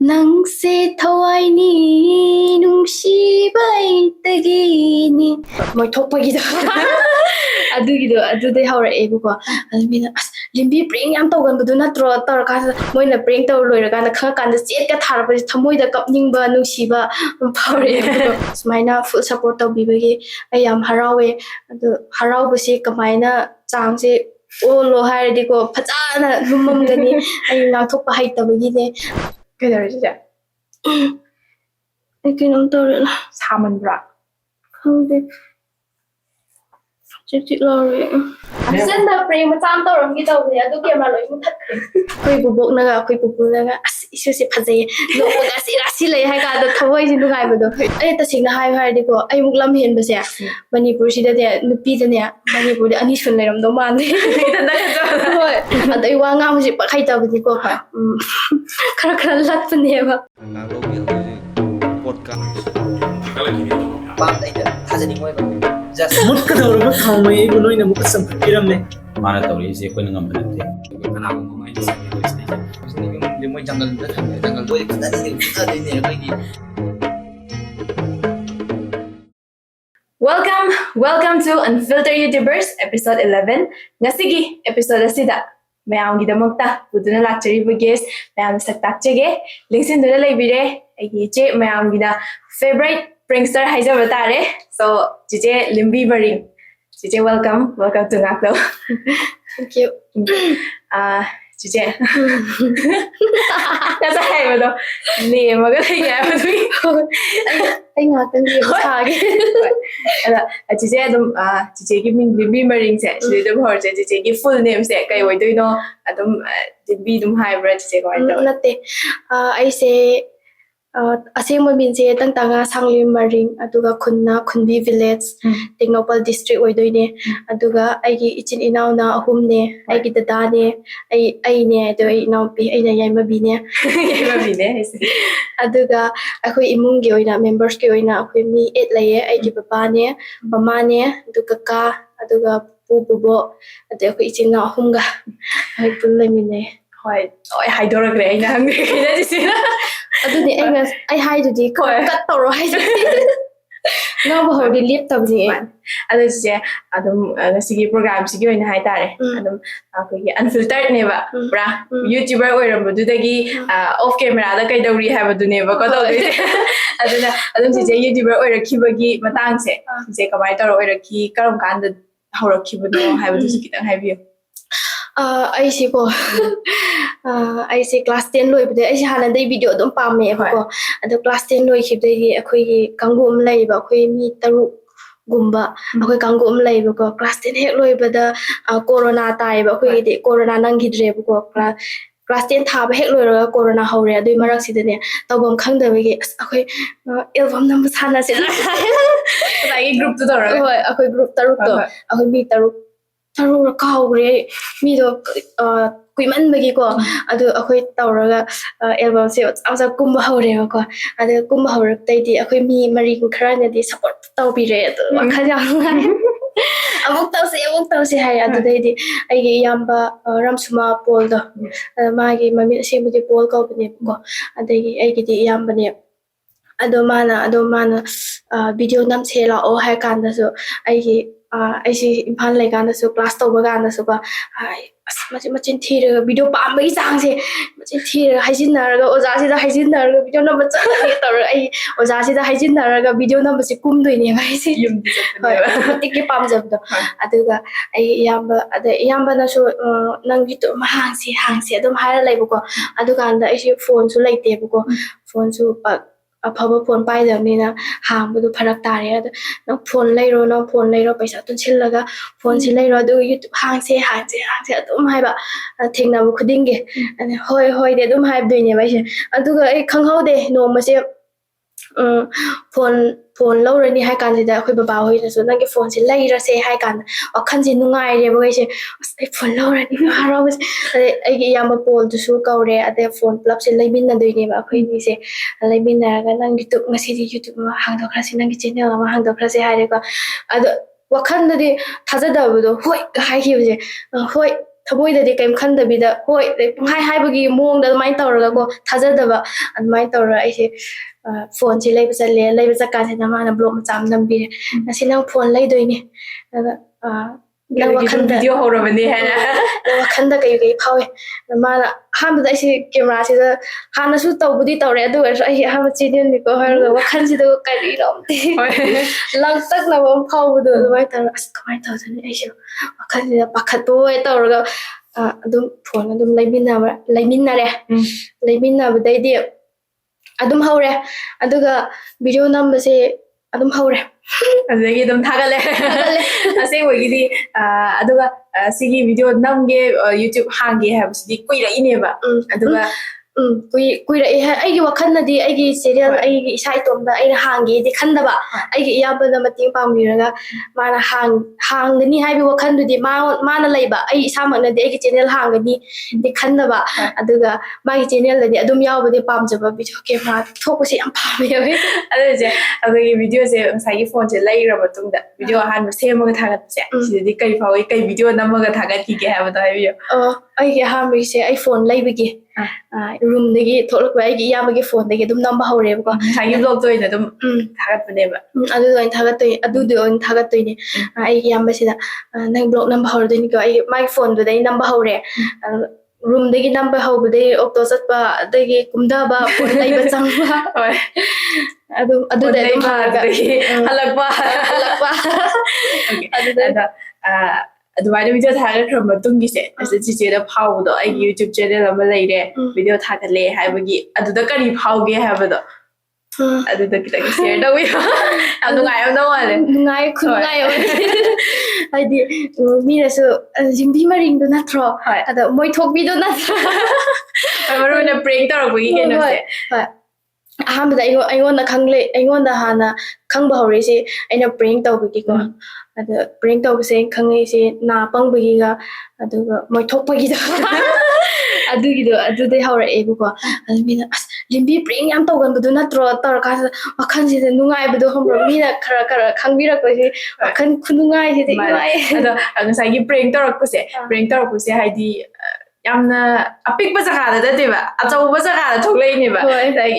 ꯅꯪꯁꯦ ꯊꯋꯥꯏꯅꯤ ꯅꯨꯡꯁꯤꯕꯩꯇꯒꯤꯅꯤ ꯃꯣꯏ ꯊꯣꯛꯄꯒꯤꯗꯣ ꯑꯗꯨꯗꯩ ꯍꯧꯔꯛꯑꯦꯕꯀꯣ ꯑꯗꯨ ꯃꯤꯅ ꯑꯁ ꯂꯤꯝꯕꯤ ꯄ꯭ꯔꯦꯡ ꯌꯥꯝ ꯇꯧꯒꯟꯕꯗꯨ ꯅꯠꯇ꯭ꯔꯣ ꯇꯧꯔꯀꯥꯟꯗ ꯃꯣꯏꯅ ꯄ꯭ꯔꯦꯡ ꯇꯧꯔ ꯂꯣꯏꯔꯀꯥꯟꯗ ꯈꯪꯉꯀꯥꯟꯗ ꯆꯦꯠꯀ ꯊꯥꯔꯛꯄꯁꯦ ꯊꯃꯣꯏꯗ ꯀꯞꯅꯤꯡꯕ ꯅꯨꯡꯁꯤꯕ ꯐꯥꯎꯔꯛꯑꯦꯕꯀꯣ ꯁꯨꯃꯥꯏꯅ ꯐꯨꯜ ꯁꯞꯄꯣꯔꯠ ꯇꯧꯕꯤꯕꯒꯤ ꯑꯩ ꯌꯥꯝ ꯍꯔꯥꯎꯋꯦ ꯑꯗꯨ ꯍꯔꯥꯎꯕꯁꯦ ꯀꯃꯥꯏꯅ ꯆꯥꯡꯁꯦ ꯑꯣꯜꯂꯣ ꯍꯥꯏꯔꯗꯤꯀꯣ ꯐꯖꯅ ꯂꯨꯝꯃꯝꯒꯅꯤ ꯑꯩ ꯉꯥꯡꯊꯣꯛꯄ ꯍꯩꯇꯕꯒꯤꯅꯦ ꯀꯩꯗꯧꯔꯤꯁꯦ ꯑꯩ ꯀꯩꯅꯣꯝ ꯇꯧꯔꯦꯅ ꯁꯥꯃꯟꯕ꯭ꯔꯥ ꯈꯪꯗꯦ ꯆꯤꯛ ꯂꯥꯎꯔꯦ ꯑꯁꯤꯟꯗ ꯄ꯭ꯔꯦꯡ ꯃꯆꯥ ꯑꯃ ꯇꯧꯔꯝꯒꯦ ꯇꯧꯕꯅꯦ ꯑꯗꯨ ꯀꯦꯃꯦꯔꯥ ꯂꯣꯏ ꯃꯨꯊꯠꯈ꯭ꯔꯦ ꯑꯩꯈꯣꯏ ꯕꯨꯕꯣꯛꯅꯒ ꯑꯩꯈꯣꯏ ꯄꯨꯄꯨꯅꯒ ꯑꯁ ꯏꯁꯨꯁꯦ ꯐꯖꯩꯌꯦ ꯅꯣꯛꯄꯒ ꯔꯥꯁꯤ ꯂꯩ ꯍꯥꯏ ꯀꯥꯟꯗ ꯊꯃꯣꯏꯁꯦ ꯅꯨꯡꯉꯥꯏꯕꯗꯣ ꯑꯩ ꯇꯁꯦꯡꯅ ꯍꯥꯏꯌꯨ ꯍꯥꯏꯔꯗꯤꯀꯣ ꯑꯩꯃꯨꯛ ꯂꯝ ꯍꯦꯟꯕꯁꯦ ꯃꯅꯤꯄꯨꯔꯁꯤꯗꯅꯦ ꯅꯨꯄꯤꯗꯅꯦ ꯃꯅꯤꯄꯨꯔꯗꯤ ꯑꯅꯤ ꯁꯨꯅ ꯂꯩꯔꯝꯗꯧ ꯃꯥꯟꯗꯦ ꯍꯣꯏ ꯑꯗꯣ ꯑꯩ ꯋꯥ ꯉꯥꯡꯕꯁꯦ ꯄꯛ ꯍꯩꯇꯕꯅꯤꯀꯣ ꯈꯔ ꯂꯠꯄꯅꯦꯕ ꯃꯨꯠꯀꯗꯧꯔꯕ ꯊꯥꯎꯃꯩ ꯑꯩꯕꯨ ꯅꯣꯏꯅ ꯑꯃꯨꯛꯀ ꯆꯝꯈꯠꯄꯤꯔꯝꯃꯦ ꯃꯥꯅ ꯇꯧꯔꯤꯁꯦ ꯑꯩꯈꯣꯏꯅ ꯉꯝꯕ ꯅꯠꯇꯦ ꯀꯅꯥꯒꯨꯝꯕ ꯑꯃ ꯑꯩꯅ ꯁꯤꯗꯩꯁꯦ ꯃꯣꯏ ꯖꯪꯒꯜꯗ ꯊꯝꯃꯦ ꯖꯪꯒꯜꯗ ꯐꯖꯅ ꯐꯖꯗꯣꯏꯅꯦ ꯑꯩꯈꯣꯏꯒꯤ Welcome to Unfiltered YouTubers episode 11. Ngasigi episode asida mayamgidamokta puduna lakchariba guest mayam sak takchege lingsinduna leibire aigi che mayamgida favorite prankster haijaba tare so jije limbi baring jije welcome to ngaklo. Thank you. Jije kasa haibado nemaga leiyabadu anh ngakang liba sage Jije adum jijegi ming limbi maring se jije dum horje jijegi full name se kai oidoino adum limbi dum haibra jije ko aito natte ai se asengma minse tangtanga sanglim maring aduga khunna khunbi village Technopal district oidoine aduga aigi ichin inaw na ahum ne aigi dada ne ai ne ado ai inaw pi aina yaima bi ne aduga akhoi imung gi oina members gi oina akhoi mi 8 laye aigi papa ne mama ne aduga ka aduga pubo adu akhoi ichin na ahum ga ai pul lemine hoi oi haidoragre aina hangre kina jisina adudi ai haidudi cut tawro haidudi Ngaba hodi lip tabni adu je adum ngasigi program sigi oina hai tare adum akogi unfiltered neba bra youtuber oirambadudagi off camera da kai dawri habadu neba ko dawri aduna adum je youtuber oirakhibagi matang se je kamai tawro oirakhi karam kanda haurakhibuno habadu sikitang haibiyo aisi ko aisi class 10 loibde aisi hanadai video dum pamme ko ado class 10 loi khibdegi akhoi gi kangum laiba akhoi mi taru gumba akhoi kangum laiba ko class 10 hek loibada corona taiba akhoi gi corona nangidre ko class 10 thaba hek loiraga corona hore adui marak sidane tawbam khangdabegi akhoi album number sana se ai group to dora hoi akhoi group taruk to akhoi mi taruk kaugre mi do kuimanbagi ko adu akhoi tawraga album se asa kumba hore ko adu kumba hore taidi akhoi mi mari kharana di support tawbire adu wakhajang amuk tawse hai adu deidi aigi yamba ramsuma pol do magi mami semudi pol ko bne ko adagi aigi di yamba ne ado mana video nam sela o hai kanda so aigi aisi imphal lai ganda so class to baganda so ba machin thira video pambai chang se machin thira haijin naraga oja si da haijin naraga video number cha tor ai oja si da haijin naraga video number se kum doi ne bai se yum di tikki pam jab do aduga ai yamba na so nang video ma hang si adum haira lai bu ko aduga anda ai phone su lai te bu ko phone su afaba phone pai jamnina hangbudu pharak tare adu nang phone lairo paisa tun chillaga phone si lairo adu youtube hangse adum haiba thengna bu khudinge ani hoi de adum haib doine bai se aduga ai khanghaude noma se phone laurani hai kan da khoi baba hoi na so nang ke phone si laira se hai kan wakhan ji nungai re bai se ai phone laurani haraw ai gi yamba pol du su kaure ade phone plus se laimin na doine ba khoi ni se laimin na ga nang youtube ngasi di youtube ma hang do khrasi nang channel ma hang do khrasi hai re ko ado wakhan da di thaja da bu do hoi hai ki je hoi ꯊꯃꯣꯏꯗꯗꯤ ꯀꯩꯝ ꯈꯟꯗꯕꯤꯗ ꯍꯣꯏ ꯄꯪꯍꯥꯏ ꯍꯥꯏꯕꯒꯤ ꯃꯑꯣꯡꯗ ꯑꯗꯨꯃꯥꯏꯅ ꯇꯧꯔꯒꯀꯣ ꯊꯥꯖꯗꯕ ꯑꯗꯨꯃꯥꯏꯅ ꯇꯧꯔꯒ ꯑꯩꯁꯦ ꯐꯣꯟꯁꯦ ꯂꯩꯕ ꯆꯠꯂꯦ ꯂꯩꯕ ꯆꯠꯀꯥꯟꯁꯤꯗ ꯃꯥꯅ ꯕ꯭ꯂꯣꯛ ꯃꯆꯥ ꯑꯃ ꯅꯝꯕꯤꯔꯦ ꯉꯁꯤ ꯅꯪ ꯐꯣꯟ ꯂꯩꯗꯣꯏꯅꯦ ꯑꯗ ꯅꯪ ꯋꯥꯈꯟꯗ ꯚꯤꯗꯤꯑꯣ ꯍꯧꯔꯕꯅꯤ ꯍꯥꯏꯅ ꯅꯪ ꯋꯥꯈꯟꯗ ꯀꯩ ꯐꯥꯎꯋꯦ ꯃꯥꯅ ꯑꯍꯥꯟꯕꯗ ꯑꯩꯁꯦ ꯀꯦꯃꯦꯔꯥꯁꯤꯗ ꯍꯥꯟꯅꯁꯨ ꯇꯧꯕꯗꯤ ꯇꯧꯔꯦ ꯑꯗꯨ ꯑꯣꯏꯔꯁꯨ ꯑꯩꯒꯤ ꯑꯍꯥꯟꯕ ꯆꯦꯅꯦꯜꯅꯤꯀꯣ ꯍꯥꯏꯔꯒ ꯋꯥꯈꯜꯁꯤꯗ ꯀꯔꯤꯅꯣ ꯂꯪꯇꯛꯅꯕ ꯑꯃ ꯐꯥꯎꯕꯗꯣ ꯑꯗꯨꯃꯥꯏꯅ ꯇꯧꯔꯒ ꯑꯁ ꯀꯃꯥꯏꯅ ꯇꯧꯗꯣꯏꯅꯣ ꯑꯩꯁꯨ ꯋꯥꯈꯜꯁꯤꯗ ꯄꯥꯈꯠꯄ ꯑꯣꯏ ꯇꯧꯔꯒ ꯑꯗꯨꯝ ꯐꯣꯟ ꯑꯗꯨꯝ ꯂꯩꯃꯤꯟꯅꯔꯦ ꯂꯩꯃꯤꯟꯅꯕꯗꯩꯗꯤ ꯑꯗꯨꯝ ꯍꯧꯔꯦ ꯑꯗꯨꯒ ꯚꯤꯗꯤꯑꯣ ꯅꯝꯕꯁꯦ ꯑꯗꯨꯝ ꯍꯧꯔꯦ ꯑꯗꯨꯗꯒꯤ ꯑꯗꯨꯝ ꯊꯥꯒꯠꯂꯦ ꯑꯁꯦꯡꯕꯒꯤꯗꯤ ꯑꯗꯨꯒ ꯁꯤꯒꯤ ꯚꯤꯗꯤꯑꯣ ꯅꯝꯒꯦ ꯌꯨꯇ꯭ꯌꯨꯕ ꯍꯥꯡꯒꯦ ꯍꯥꯏꯕꯁꯤꯗꯤ ꯀꯨꯏꯔꯛꯏꯅꯦꯕ ꯑꯗꯨꯒ ꯀꯨꯏꯔꯛꯏ ꯑꯩꯒꯤ ꯋꯥꯈꯜꯅꯗꯤ ꯑꯩꯒꯤ ꯆꯦꯅꯦꯜ ꯑꯩꯒꯤ ꯏꯁꯥ ꯏꯇꯣꯝꯇ ꯑꯩꯅ ꯍꯥꯡꯒꯦꯗꯤ ꯈꯟꯗꯕ ꯑꯩꯒꯤ ꯏꯌꯥꯝꯕꯅ ꯃꯇꯦꯡ ꯄꯥꯡꯕꯤꯔꯒ ꯃꯥꯅ ꯍꯥꯡꯒꯅꯤ ꯍꯥꯏꯕ ꯋꯥꯈꯜꯗꯨꯗꯤ ꯃꯥꯅ ꯂꯩꯕ ꯑꯩ ꯏꯁꯥꯃꯛꯅꯗꯤ ꯑꯩꯒꯤ ꯆꯦꯅꯦꯜ ꯍꯥꯡꯒꯅꯤꯗꯤ ꯈꯟꯗꯕ ꯑꯗꯨꯒ ꯃꯥꯒꯤ ꯆꯦꯅꯦꯜꯗꯗꯤ ꯑꯗꯨꯝ ꯌꯥꯎꯕꯗꯤ ꯄꯥꯝꯖꯕ ꯚꯤꯗꯤꯑꯣ ꯀꯦꯃꯦꯔꯥ ꯊꯣꯛꯄꯁꯦ ꯌꯥꯝ ꯄꯥꯝꯃꯦ ꯑꯗꯨꯁꯦ ꯑꯩꯈꯣꯏꯒꯤ ꯚꯤꯗꯤꯑꯣꯁꯦ ꯉꯁꯥꯏꯒꯤ ꯐꯣꯟꯁꯦ ꯂꯩꯔ ꯃꯇꯨꯡꯗ ꯚꯤꯗꯤꯑꯣ ꯑꯍꯥꯟꯕ ꯁꯦꯝꯃꯒ ꯊꯥꯒꯠꯄꯁꯦ ꯁꯤꯗꯗꯤ ꯀꯩ ꯐꯥꯎꯏ ꯀꯩ ꯚꯤꯗꯤꯑꯣ ꯅꯝꯃꯒ ꯊꯥꯒꯠꯈꯤꯒꯦ ꯍꯥꯏꯕꯗꯣ ꯍꯥꯏꯕꯤꯌꯨ ꯑꯩꯒꯤ ꯑꯍꯥꯟꯕꯒꯤꯁꯦ ꯑꯩ ꯐꯣन ꯂꯩꯕꯒꯤ ꯔꯨꯝꯗꯒꯤ ꯊꯣꯛꯂꯛꯄ ꯑꯩꯒꯤ ꯏꯌꯥꯝꯕꯒꯤ ꯐꯣꯟꯗꯒꯤ ꯑꯗꯨꯝ ꯅꯝꯕ ꯍꯧꯔꯦꯕꯀꯣ ꯉꯁꯥꯏꯒꯤ ꯕ꯭ꯂꯣꯛꯇ ꯑꯣꯏꯅ ꯑꯗꯨꯝ ꯊꯥꯒꯠꯄꯅꯦꯕ ꯑꯗꯨꯗ ꯑꯣꯏꯅ ꯊꯥꯒꯠꯇꯣꯏꯅꯦ ꯑꯗꯨꯗꯣ ꯑꯣꯏꯅ ꯊꯥꯒꯠꯇꯣꯏꯅꯦ ꯑꯩꯒꯤ ꯏꯌꯥꯝꯕꯁꯤꯗ ꯅꯪ ꯕ꯭ꯂꯣꯛ ꯅꯝꯕ ꯍꯧꯔꯗꯣꯏꯅꯤꯀꯣ ꯑꯩ ꯃꯥꯒꯤ ꯐꯣꯟꯗꯨꯗꯩ ꯅꯝꯕ ꯍꯧꯔꯦ ꯔꯨꯝꯗꯒꯤ ꯅꯝꯕ ꯍꯧꯕꯗꯒꯤ ꯑꯣꯛꯇꯣ ꯆꯠꯄ ꯑꯗꯒꯤ ꯀꯨꯝꯊꯕ ꯐꯣꯟ ꯂꯩꯕ ꯆꯪꯕ ꯍꯣꯏ ꯑꯗꯨꯗ ꯑꯗꯨꯝ ꯍꯜꯂꯛꯄ ꯑꯗꯨꯗ ꯑꯗꯨꯃꯥꯏꯅ ꯚꯤꯗꯤꯑꯣ ꯊꯥꯒꯠꯈ꯭ꯔ ꯃꯇꯨꯡꯒꯤꯁꯦ ꯆꯤꯆꯦꯗ ꯐꯥꯎꯕꯗꯣ ꯑꯩꯒꯤ ꯌꯨꯇ꯭ꯌꯨꯕ ꯆꯦꯅꯦꯜ ꯑꯃ ꯂꯩꯔꯦ ꯚꯤꯗꯤꯑꯣ ꯊꯥꯒꯠꯂꯦ ꯍꯥꯏꯕꯒꯤ ꯑꯗꯨꯗ ꯀꯔꯤ ꯐꯥꯎꯒꯦ ꯍꯥꯏꯕꯗꯣ ꯑꯗꯨꯗ ꯈꯤꯇꯪ ꯁꯦꯌꯔ ꯇꯧꯕꯤꯌꯣ ꯌꯥꯝ ꯅꯨꯡꯉꯥꯏꯔꯝꯗꯧ ꯃꯥꯜꯂꯦ ꯅꯨꯡꯉꯥꯏ ꯈꯨꯅꯨꯡꯉꯥꯏ ꯍꯥꯏꯗꯤ ꯃꯤꯅꯁꯨ ꯌꯨꯝꯕꯤ ꯃꯔꯤꯡꯗꯣ ꯅꯠꯇ꯭ꯔꯣ ꯑꯗ ꯃꯣꯏ ꯊꯣꯛꯄꯤꯗꯣ ꯅꯠꯇ꯭ꯔꯣ ꯃꯔꯨ ꯑꯣꯏꯅ ꯄ꯭ꯔꯦꯡ ꯇꯧꯔꯛꯄꯒꯤ ꯀꯩꯅꯣꯁꯦ ꯍꯣꯏ ꯑꯍꯥꯟꯕꯗ ꯑꯩꯉꯣꯟꯗ ꯍꯥꯟꯅ ꯈꯪꯕ ꯍꯧꯔꯛꯏꯁꯦ ꯑꯩꯅ ꯄ꯭ꯔꯦꯡ ꯇꯧꯕꯒꯤꯀꯣ ꯑꯗ ꯄ꯭ꯔꯦꯡ ꯇꯧꯕꯁꯦ ꯑꯩꯅ ꯈꯪꯉꯛꯏꯁꯦ ꯅꯥ ꯄꯪꯕꯒꯤꯒ ꯑꯗꯨꯒ ꯃꯣꯏꯊꯣꯛꯄꯒꯤꯗꯣ ꯑꯗꯨꯗꯩ ꯍꯧꯔꯛꯑꯦꯕꯀꯣ ꯑꯗꯨ ꯃꯤꯅ ꯑꯁ ꯂꯤꯝꯕꯤ ꯄ꯭ꯔꯦꯡ ꯌꯥꯝ ꯇꯧꯒꯟꯕꯗꯣ ꯅꯠꯇ꯭ꯔꯣ ꯇꯧꯔꯀꯥꯟꯗ ꯋꯥꯈꯜꯁꯤꯗ ꯅꯨꯡꯉꯥꯏꯕꯗꯣ ꯈꯪꯕ꯭ꯔꯣ ꯃꯤꯅ ꯈꯔ ꯈꯪꯕꯤꯔꯛꯄꯁꯦ ꯋꯥꯈꯜ ꯈꯨꯅꯨꯡꯉꯥꯏꯁꯤꯗꯤ ꯅꯨꯡꯉꯥꯏ ꯑꯗꯣ ꯉꯁꯥꯏꯒꯤ ꯄ꯭ꯔꯦꯡ ꯇꯧꯔꯛꯄꯁꯦ ꯍꯥꯏꯗꯤ ꯌꯥꯝꯅ ꯑꯄꯤꯛꯄ ꯖꯒꯥꯗ ꯅꯠꯇꯦꯕ ꯑꯆꯧꯕ ꯖꯒꯥꯗ ꯊꯣꯛꯂꯛꯏꯅꯦꯕ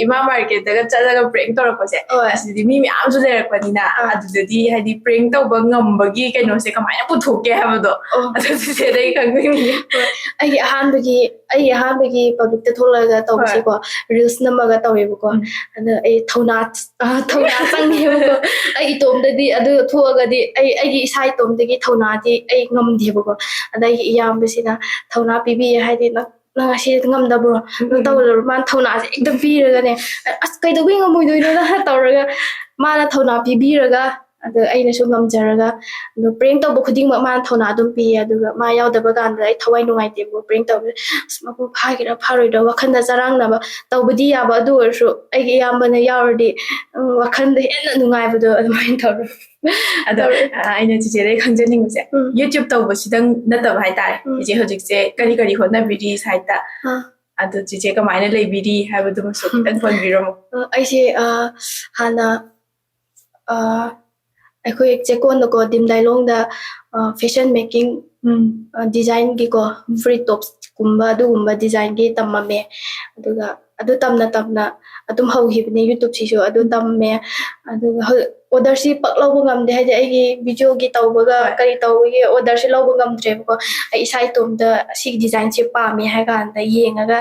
ꯏꯃꯥ ꯃꯥꯔꯀꯦꯠꯇꯒ ꯆꯠꯂꯒ ꯄ꯭ꯔꯦꯡ ꯇꯧꯔꯛꯄꯁꯦ ꯑꯁꯤꯗꯤ ꯃꯤ ꯃꯌꯥꯝꯁꯨ ꯂꯩꯔꯛꯄꯅꯤ나 ꯑꯗꯨꯗꯗꯤ ꯍꯥꯏꯗꯤ ꯄ꯭ꯔꯦꯡ ꯇꯧꯕ ꯉꯝꯕꯒꯤ ꯀꯩꯅꯣꯁꯦ ꯀꯃꯥꯏꯅ ꯄꯨꯊꯣꯛꯀꯦ ꯍꯥꯏꯕꯗꯣ ꯑꯗꯨꯗꯤ ꯈꯪꯅꯤꯡꯉꯦ ꯑꯩꯒꯤ ꯑꯍꯥꯟꯕꯒꯤ ꯄꯕ꯭ꯂꯤꯛꯇ ꯊꯣꯛꯂꯒ ꯇꯧꯕꯁꯦꯀꯣ ꯔꯤꯜꯁ ꯅꯝꯃꯒ ꯇꯧꯋꯦꯕꯀꯣ ꯑꯗ ꯑꯩ ꯊꯧꯅꯥ ꯆꯪꯉꯦꯕꯀꯣ ꯑꯩ ꯏꯇꯣꯝꯗꯗꯤ ꯑꯗꯨ ꯊꯣꯛꯑꯒꯗꯤ ꯑꯩꯒꯤ ꯏꯁꯥ ꯏꯇꯣꯝꯗꯒꯤ ꯊꯧꯅꯥꯗꯤ ꯑꯩ ꯉꯝꯗꯦꯕꯀꯣ ꯑꯗ ꯑꯩꯒꯤ ꯏꯌꯥꯝꯕꯁꯤꯅ ꯊꯧꯅꯥ ꯄꯤꯕꯤꯌꯦ ꯍꯥꯏꯗꯤ ꯅꯪ ꯉꯁꯤ ꯉꯝꯗꯕ꯭ꯔꯣ ꯅꯪ ꯇꯧꯔꯕ꯭ꯔꯣ ꯃꯥꯅ ꯊꯧꯅꯥꯁꯦ ꯍꯦꯛꯇ ꯄꯤꯔꯒꯅꯦ ꯑꯁ ꯀꯩꯗꯧꯕꯩ ꯉꯝꯃꯣꯏꯗꯣꯏꯅꯣꯅ ꯇꯧꯔꯒ ꯃꯥꯅ ꯊꯧꯅꯥ ꯄꯤꯕꯤꯔꯒ ꯑꯗ ꯑꯩꯅꯁꯨ ꯉꯝꯖꯔꯒ ꯑꯗꯣ ꯄ꯭ꯔꯦꯡ ꯇꯧꯕ ꯈꯨꯗꯤꯡꯃꯛ ꯃꯥꯅ ꯊꯧꯅꯥ ꯑꯗꯨꯝ ꯄꯤꯌꯦ ꯑꯗꯨꯒ ꯃꯥ ꯌꯥꯎꯗꯕ ꯀꯥꯟꯗ ꯑꯩ ꯊꯋꯥꯏ ꯅꯨꯡꯉꯥꯏꯇꯦꯕ ꯄ꯭ꯔꯦꯡ ꯇꯧꯕꯁꯦ ꯑꯁ ꯃꯄꯨ ꯐꯥꯒꯦꯔꯥ ꯐꯥꯔꯣꯏꯗ꯭ꯔꯥ ꯋꯥꯈꯟꯗ ꯆꯔꯥꯡꯅꯕ ꯇꯧꯕꯗꯤ ꯌꯥꯕ ꯑꯗꯨ ꯑꯣꯏꯔꯁꯨ ꯑꯩꯒꯤ ꯏꯌꯥꯝꯕꯅ ꯌꯥꯎꯔꯗꯤ ꯋꯥꯈꯟꯗ ꯍꯦꯟꯅ ꯅꯨꯡꯉꯥꯏꯕꯗꯣ ꯑꯗꯨꯃꯥꯏꯅ ꯇꯧꯔꯦ ꯑꯗꯣ ꯑꯩꯅ ꯆꯤꯆꯦꯗꯩ ꯈꯪꯖꯅꯤꯡꯕꯁꯦ ꯌꯨꯇ꯭ꯌꯨꯕ ꯇꯧꯕꯁꯤꯗꯪ ꯅꯠꯇꯕ ꯍꯥꯏꯇꯥꯔꯦ ꯆꯤꯆꯦ ꯍꯧꯖꯤꯛꯁꯦ ꯀꯔꯤ ꯍꯣꯠꯅꯕꯤꯔꯤ ꯁꯥꯏꯠꯇ ꯑꯗꯣ ꯆꯤꯆꯦ ꯀꯃꯥꯏꯅ ꯂꯩꯕꯤꯔꯤ ꯍꯥꯏꯕꯗꯨꯃꯁꯨ ꯈꯤꯇꯪ ꯄꯟꯕꯤꯔꯝꯃꯣ ꯑꯩꯁꯦ ꯍꯥꯟꯅ ꯑꯩꯈꯣꯏ ꯆꯦꯛꯀꯣꯟꯗꯀꯣ ꯗꯤꯝꯗꯥꯏꯂꯣꯡꯗ ꯐꯦꯁꯟ ꯃꯦꯀꯤꯡ ꯗꯤꯖꯥꯏꯟꯒꯤꯀꯣ ꯐ꯭ꯔꯤ ꯇꯣꯞꯁꯀꯨꯝꯕ ꯑꯗꯨꯒꯨꯝꯕ ꯗꯤꯖꯥꯏꯟꯒꯤ ꯇꯝꯃꯝꯃꯦ ꯑꯗꯨꯒ ꯑꯗꯨ ꯇꯝꯅ ꯑꯗꯨꯝ ꯍꯧꯈꯤꯕꯅꯦ ꯌꯨꯇ꯭ꯌꯨꯕꯁꯤꯁꯨ ꯑꯗꯨ ꯇꯝꯃꯦ ꯑꯗꯨꯒ ꯑꯣꯔꯗꯔꯁꯤ ꯄꯛ ꯂꯧꯕ ꯉꯝꯗꯦ ꯍꯥꯏꯗꯤ ꯑꯩꯒꯤ ꯚꯤꯗꯤꯑꯣꯒꯤ ꯇꯧꯕꯒ ꯀꯔꯤ ꯇꯧꯕꯒꯤ ꯑꯣꯔꯗꯔꯁꯤ ꯂꯧꯕ ꯉꯝꯗ꯭ꯔꯦꯕꯀꯣ ꯑꯩ ꯏꯁꯥ ꯏꯇꯣꯝꯇ ꯑꯁꯤꯒꯤ ꯗꯤꯖꯥꯏꯟꯁꯦ ꯄꯥꯝꯃꯦ ꯍꯥꯏ ꯀꯥꯟꯗ ꯌꯦꯡꯉꯒ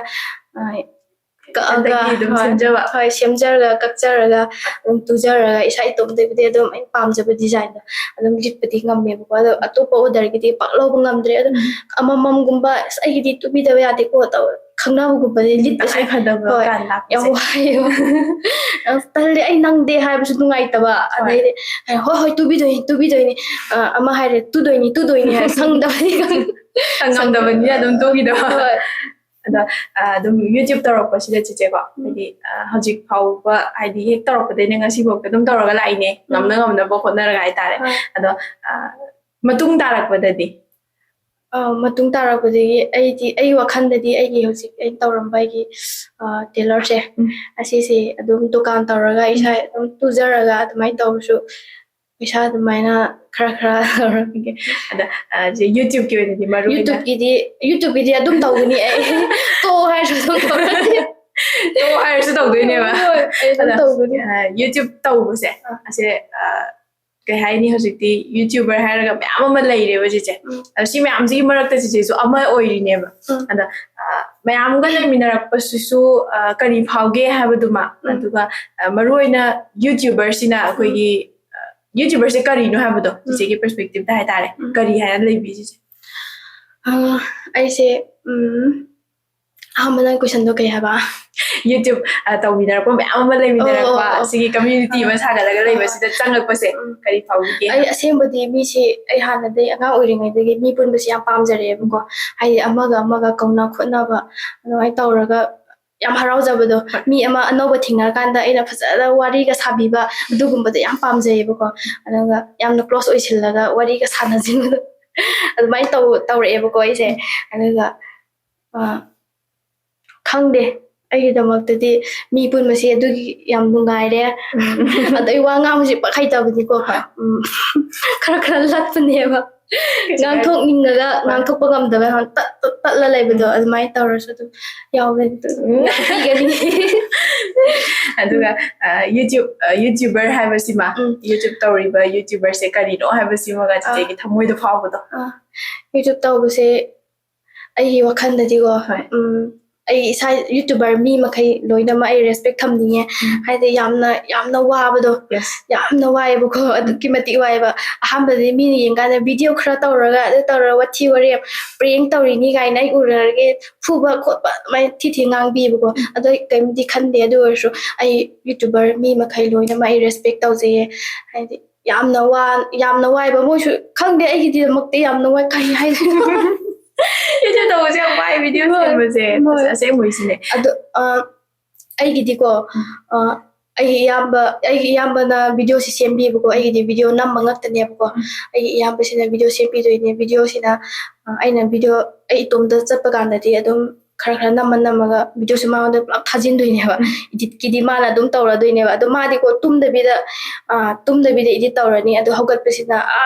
ꯀꯛꯑꯒ ꯍꯣꯏ ꯁꯦꯝꯖꯔꯒ ꯀꯛꯆꯔꯒ ꯑꯗꯨꯝ ꯇꯨꯖꯔꯒ ꯏꯁꯥ ꯏꯇꯣꯝꯗꯒꯤꯗꯤ ꯑꯗꯨꯝ ꯑꯩꯅ ꯄꯥꯝꯖꯕ ꯗꯤꯖꯥꯏꯟꯗꯣ ꯑꯗꯨꯝ ꯂꯤꯠꯄꯗꯤ ꯉꯝꯃꯦꯕꯀꯣ ꯑꯗꯣ ꯑꯇꯣꯞꯄ ꯑꯣꯔꯗꯔꯒꯤꯗꯤ ꯄꯥꯛ ꯂꯧꯕ ꯉꯝꯗ꯭ꯔꯦ ꯑꯗꯣ ꯑꯃꯃꯝꯒꯨꯝꯕ ꯑꯁ ꯑꯩꯒꯤꯗꯤ ꯇꯨꯕꯤꯗꯕ ꯌꯥꯗꯦꯀꯣ ꯈꯪꯅꯕꯒꯨꯝꯕꯗꯤ ꯂꯤꯠꯄꯁꯦ ꯍꯣꯏ ꯌꯥꯝ ꯋꯥꯏꯑꯦꯕ ꯇꯜꯂꯦ ꯑꯩ ꯅꯪꯗꯦ ꯍꯥꯏꯕꯁꯨ ꯅꯨꯡꯉꯥꯏꯇꯕ ꯑꯗꯩꯗꯤ ꯍꯣꯏ ꯇꯨꯕꯤꯗꯣꯏꯅꯤ ꯑꯃ ꯍꯥꯏꯔꯦ ꯇꯨꯗꯣꯏꯅꯤ ꯍꯥꯏꯔ ꯉꯝꯗꯕꯅꯤꯅ ꯑꯗꯨꯝ ꯇꯨꯈꯤꯗꯕ ꯍꯣꯏ ꯑꯗꯣ ꯑꯗꯨꯝ ꯌꯨꯇ꯭ꯌꯨꯕ ꯇꯧꯔꯛꯄꯁꯤꯗ ꯆꯤꯆꯦꯀꯣ ꯍꯥꯏꯗꯤ ꯍꯧꯖꯤꯛ ꯐꯥꯎꯕ ꯍꯥꯏꯗꯤ ꯍꯦꯛ ꯇꯧꯔꯛꯄꯗꯩꯅ ꯉꯁꯤꯐꯥꯎꯗ ꯑꯗꯨꯝ ꯇꯧꯔꯒ ꯂꯥꯛꯏꯅꯦ ꯉꯝꯅꯕ ꯍꯣꯠꯅꯔꯒ ꯍꯥꯏꯇꯥꯔꯦ ꯑꯗꯣ ꯃꯇꯨꯡ ꯇꯥꯔꯛꯄꯗꯗꯤ ꯃꯇꯨꯡ ꯇꯥꯔꯛꯄꯗꯒꯤ ꯑꯩꯒꯤ ꯋꯥꯈꯜꯗꯗꯤ ꯑꯩꯒꯤ ꯍꯧꯖꯤꯛ ꯑꯩꯅ ꯇꯧꯔꯝꯕ ꯑꯩꯒꯤ ꯇꯦꯂꯔꯁꯦ ꯑꯁꯤꯁꯦ ꯑꯗꯨꯝ ꯗꯨꯀꯥꯟ ꯇꯧꯔꯒ ꯏꯁꯥ ꯑꯗꯨꯝ ꯇꯨꯖꯔꯒ ꯑꯗꯨꯃꯥꯏꯅ ꯇꯧꯔꯁꯨ ꯄꯩꯁꯥ ꯑꯗꯨꯃꯥꯏꯅ ꯈꯔ ꯇꯧꯔꯒꯦ ꯑꯗ ꯌꯨꯇ꯭ꯌꯨꯕꯀꯤ ꯑꯣꯏꯅꯗꯤ ꯃꯔꯨ ꯑꯣꯏꯅ ꯌꯨꯇ꯭ꯌꯨꯕꯀꯤꯗꯤ ꯑꯗꯨꯝ ꯇꯧꯒꯅꯤ ꯑꯩ ꯇꯣꯛꯑꯣ ꯍꯥꯏꯔꯁꯨ ꯑꯗꯨꯝ ꯇꯧꯒꯅꯤ ꯇꯣ ꯍꯥꯏꯔꯁꯨ ꯇꯧꯗꯣꯏꯅꯦꯕ ꯍꯣꯏ ꯑꯩ ꯑꯗꯨꯝ ꯇꯧꯒꯅꯤ ꯌꯨꯇ꯭ꯌꯨꯕ ꯇꯧꯕꯁꯦ ꯑꯁꯦ ꯀꯩ ꯍꯥꯏꯅꯤ ꯍꯧꯖꯤꯛꯇꯤ ꯌꯨꯇ꯭ꯌꯨꯕꯔ ꯍꯥꯏꯔꯒ ꯃꯌꯥꯝ ꯑꯃ ꯂꯩꯔꯦꯕ ꯆꯤꯆꯦ ꯑꯗꯣ ꯁꯤ ꯃꯌꯥꯝꯁꯤꯒꯤ ꯃꯔꯛꯇ ꯆꯤꯆꯦꯁꯨ ꯑꯃ ꯑꯣꯏꯔꯤꯅꯦꯕ ꯑꯗ ꯃꯌꯥꯝꯒ ꯂꯩꯃꯤꯟꯅꯔꯛꯄꯁꯤꯁꯨ ꯀꯔꯤ ꯐꯥꯎꯒꯦ ꯍꯥꯏꯕꯗꯨꯃ ꯑꯗꯨꯒ ꯃꯔꯨꯑꯣꯏꯅ ꯌꯨꯇ꯭ꯌꯨꯕꯔꯁꯤꯅ ꯑꯩꯈꯣꯏꯒꯤ ꯌꯨꯇ꯭ꯌꯨꯕꯔꯁꯦ ꯀꯔꯤꯅꯣ ꯍꯥꯏꯕꯗꯣ ꯆꯤꯆꯦꯒꯤ ꯄꯔꯁꯄꯦꯛꯇꯤꯚꯇ ꯍꯥꯏꯇꯥꯔꯦ ꯀꯔꯤ ꯍꯥꯏꯅ ꯂꯩꯕꯤꯁꯤꯁꯦ ꯑꯩꯁꯦ ꯑꯍꯥꯟꯕ ꯅꯪ ꯀꯣꯏꯁꯟꯗꯣ ꯀꯩ ꯍꯥꯏꯕ ꯌꯨꯇ꯭ꯌꯨꯕ ꯇꯧꯃꯤꯟꯅꯔꯛꯄ ꯃꯌꯥꯝ ꯑꯃ ꯂꯩꯃꯤꯟꯅꯔꯛꯄ ꯑꯁꯤꯒꯤ ꯀꯝꯃ꯭ꯌꯨꯅꯤꯇꯤ ꯑꯃ ꯁꯥꯒꯠꯂꯒ ꯂꯩꯕꯁꯤꯗ ꯆꯪꯉꯛꯄꯁꯦ ꯀꯔꯤ ꯐꯥꯎꯕꯤꯒꯦ ꯑꯩ ꯑꯁꯦꯡꯕꯗꯤ ꯃꯤꯁꯦ ꯑꯩ ꯍꯥꯟꯅꯗꯩ ꯑꯉꯥꯡ ꯑꯣꯏꯔꯤꯉꯩꯗꯒꯤ ꯃꯤ ꯄꯨꯟꯕꯁꯦ ꯌꯥꯝ ꯄꯥꯝꯖꯔꯛꯑꯦꯕꯀோ ꯍꯥꯏꯗꯤ ꯑꯃꯒ ꯀꯧꯅ ꯈꯣꯠꯅꯕ ꯑꯗꯨꯃꯥꯏꯅ ꯇꯧꯔꯒ ꯌꯥꯝ ꯍꯔꯥꯎꯖꯕꯗꯣ ꯃꯤ ꯑꯃ ꯑꯅꯧꯕ ꯊꯦꯡꯅꯔꯀꯥꯟꯗ ꯑꯩꯅ ꯐꯖꯅ ꯋꯥꯔꯤꯒ ꯁꯥꯕꯤꯕ ꯑꯗꯨꯒꯨꯝꯕꯗꯣ ꯌꯥꯝ ꯄꯥꯝꯖꯩꯌꯦꯕꯀꯣ ꯑꯗꯨꯒ ꯌꯥꯝꯅ ꯀ꯭ꯂꯣꯁ ꯑꯣꯏꯁꯤꯜꯂꯒ ꯋꯥꯔꯤꯒ ꯁꯥꯟꯅꯁꯤꯟꯕꯗꯣ ꯑꯗꯨꯃꯥꯏꯅ ꯇꯧꯔꯛꯑꯦꯕꯀꯣ ꯑꯩꯁꯦ ꯑꯗꯨꯒ ꯈꯪꯗꯦ ꯑꯩꯒꯤꯗꯃꯛꯇꯗꯤ ꯃꯤ ꯄꯨꯟꯕꯁꯦ ꯑꯗꯨꯒꯤ ꯌꯥꯝ ꯅꯨꯡꯉꯥꯏꯔꯦ ꯑꯗꯣ ꯑꯩ ꯋꯥ ꯉꯥꯡꯕꯁꯦ ꯄꯥꯛ ꯍꯩꯇꯕꯅꯤꯀꯣ ꯈꯔ ꯂꯠꯄꯅꯦꯕ ꯉꯥꯡꯊꯣꯛꯅꯤꯡꯉꯒ ꯉꯥꯡꯊꯣꯛꯄ ꯉꯝꯗꯕ ꯇꯠꯂ ꯂꯩꯕꯗꯣ ꯑꯗꯨꯃꯥꯏꯅ ꯇꯧꯔꯁꯨ ꯑꯗꯨꯝ ꯌꯥꯎꯋꯦ ꯄꯤꯒꯅꯤ ꯑꯗꯨꯒ ꯌꯨꯇ꯭ꯌꯨꯕꯔ ꯍꯥꯏꯕꯁꯤꯃ ꯌꯨꯇ꯭ꯌꯨꯕ ꯇꯧꯔꯤꯕ ꯌꯨꯇ꯭ꯌꯨꯕꯔꯁꯦ ꯀꯔꯤꯅꯣ ꯍꯥꯏꯕꯁꯤꯃꯒ ꯆꯤꯆꯦꯒꯤ ꯊꯃꯣꯏꯗ ꯐꯥꯎꯕꯗꯣ ꯌꯨꯇ꯭ꯌꯨꯕ ꯇꯧꯕꯁꯦ ꯑꯩꯒꯤ ꯋꯥꯈꯜꯗꯗꯤꯀꯣ ꯑꯩ ꯏꯁꯥ ꯌꯨꯇ꯭ꯌꯨꯕꯔ ꯃꯤ ꯃꯈꯩ ꯂꯣꯏꯅꯃꯛ ꯑꯩ ꯔꯦꯁꯄꯦꯛ ꯊꯝꯅꯤꯡꯉꯦ ꯍꯥꯏꯗꯤ ꯌꯥꯝꯅ ꯋꯥꯕꯗꯣ ꯌꯥꯝꯅ ꯋꯥꯏꯑꯦꯕꯀꯣ ꯑꯗꯨꯛꯀꯤ ꯃꯇꯤꯛ ꯋꯥꯏꯑꯦꯕ ꯑꯍꯥꯟꯕꯗꯤ ꯃꯤꯅ ꯌꯦꯡꯀꯥꯟꯗ ꯚꯤꯗꯤꯑꯣ ꯈꯔ ꯇꯧꯔꯒ ꯑꯗꯨ ꯇꯧꯔꯒ ꯋꯥꯊꯤ ꯋꯥꯔꯦꯝ ꯄ꯭ꯔꯦꯡ ꯇꯧꯔꯤꯅꯤ ꯀꯥꯏꯅ ꯑꯩ ꯎꯔꯒꯦ ꯐꯨꯕ ꯈꯣꯠꯄ ꯑꯗꯨꯃꯥꯏꯅ ꯊꯤ ꯉꯥꯡꯕꯤꯌꯦꯕꯀꯣ ꯑꯗꯣ ꯑꯩ ꯀꯔꯤꯝꯇꯤ ꯈꯟꯗꯦ ꯑꯗꯨ ꯑꯣꯏꯔꯁꯨ ꯑꯩ ꯌꯨꯇ꯭ꯌꯨꯕꯔ ꯃꯤ ꯃꯈꯩ ꯂꯣꯏꯅꯃꯛ ꯑꯩ ꯔꯦꯁꯄꯦꯛ ꯇꯧꯖꯩꯌꯦ ꯍꯥꯏꯗꯤ ꯌꯥꯝꯅ ꯋꯥꯏꯕ ꯃꯣꯏꯁꯨ ꯈꯪꯗꯦ ꯑꯩꯒꯤꯗꯃꯛꯇꯤ ꯌꯥꯝꯅ ꯋꯥꯏ ꯀꯔꯤ ꯍꯥꯏꯗꯣꯏꯅꯣ ꯌꯨꯇ꯭ꯌꯨꯕ ꯇꯧꯕꯁꯦ ꯌꯥꯝ ꯋꯥꯏ ꯚꯤꯗꯤꯑꯣ ꯁꯦꯝꯕꯁꯦ ꯑꯁꯦꯡꯕꯩꯁꯤꯅꯦ ꯑꯗꯣ ꯑꯩꯒꯤꯗꯤꯀꯣ ꯑꯩꯒꯤ ꯏꯌꯥꯝꯕꯅ ꯚꯤꯗꯤꯑꯣꯁꯤ ꯁꯦꯝꯕꯤꯌꯦꯕꯀꯣ ꯑꯩꯒꯤꯗꯤ ꯚꯤꯗꯤꯑꯣ ꯅꯝꯕ ꯉꯛꯇꯅꯦꯕꯀꯣ ꯑꯩꯒꯤ ꯏꯌꯥꯝꯕꯁꯤꯅ ꯚꯤꯗꯤꯑꯣ ꯁꯦꯝꯕꯤꯗꯣꯏꯅꯦ ꯚꯤꯗꯤꯑꯣꯁꯤꯅ ꯑꯩꯅ ꯚꯤꯗꯤꯑꯣ ꯑꯩ ꯏꯇꯣꯝꯇ ꯆꯠꯄ ꯀꯥꯟꯗꯗꯤ ꯑꯗꯨꯝ ꯈꯔ ꯅꯝꯃꯒ ꯚꯤꯗꯤꯑꯣꯁꯤ ꯃꯉꯣꯟꯗ ꯄꯨꯂꯞ ꯊꯥꯖꯤꯟꯗꯣꯏꯅꯦꯕ ꯏꯗꯤꯠꯀꯤꯗꯤ ꯃꯥꯅ ꯑꯗꯨꯝ ꯇꯧꯔꯗꯣꯏꯅꯦꯕ ꯑꯗꯣ ꯃꯥꯗꯤꯀꯣ ꯇꯨꯝꯗꯕꯤꯗ ꯏꯗꯤꯠ ꯇꯧꯔꯅꯤ ꯑꯗꯣ ꯍꯧꯒꯠꯄꯁꯤꯅ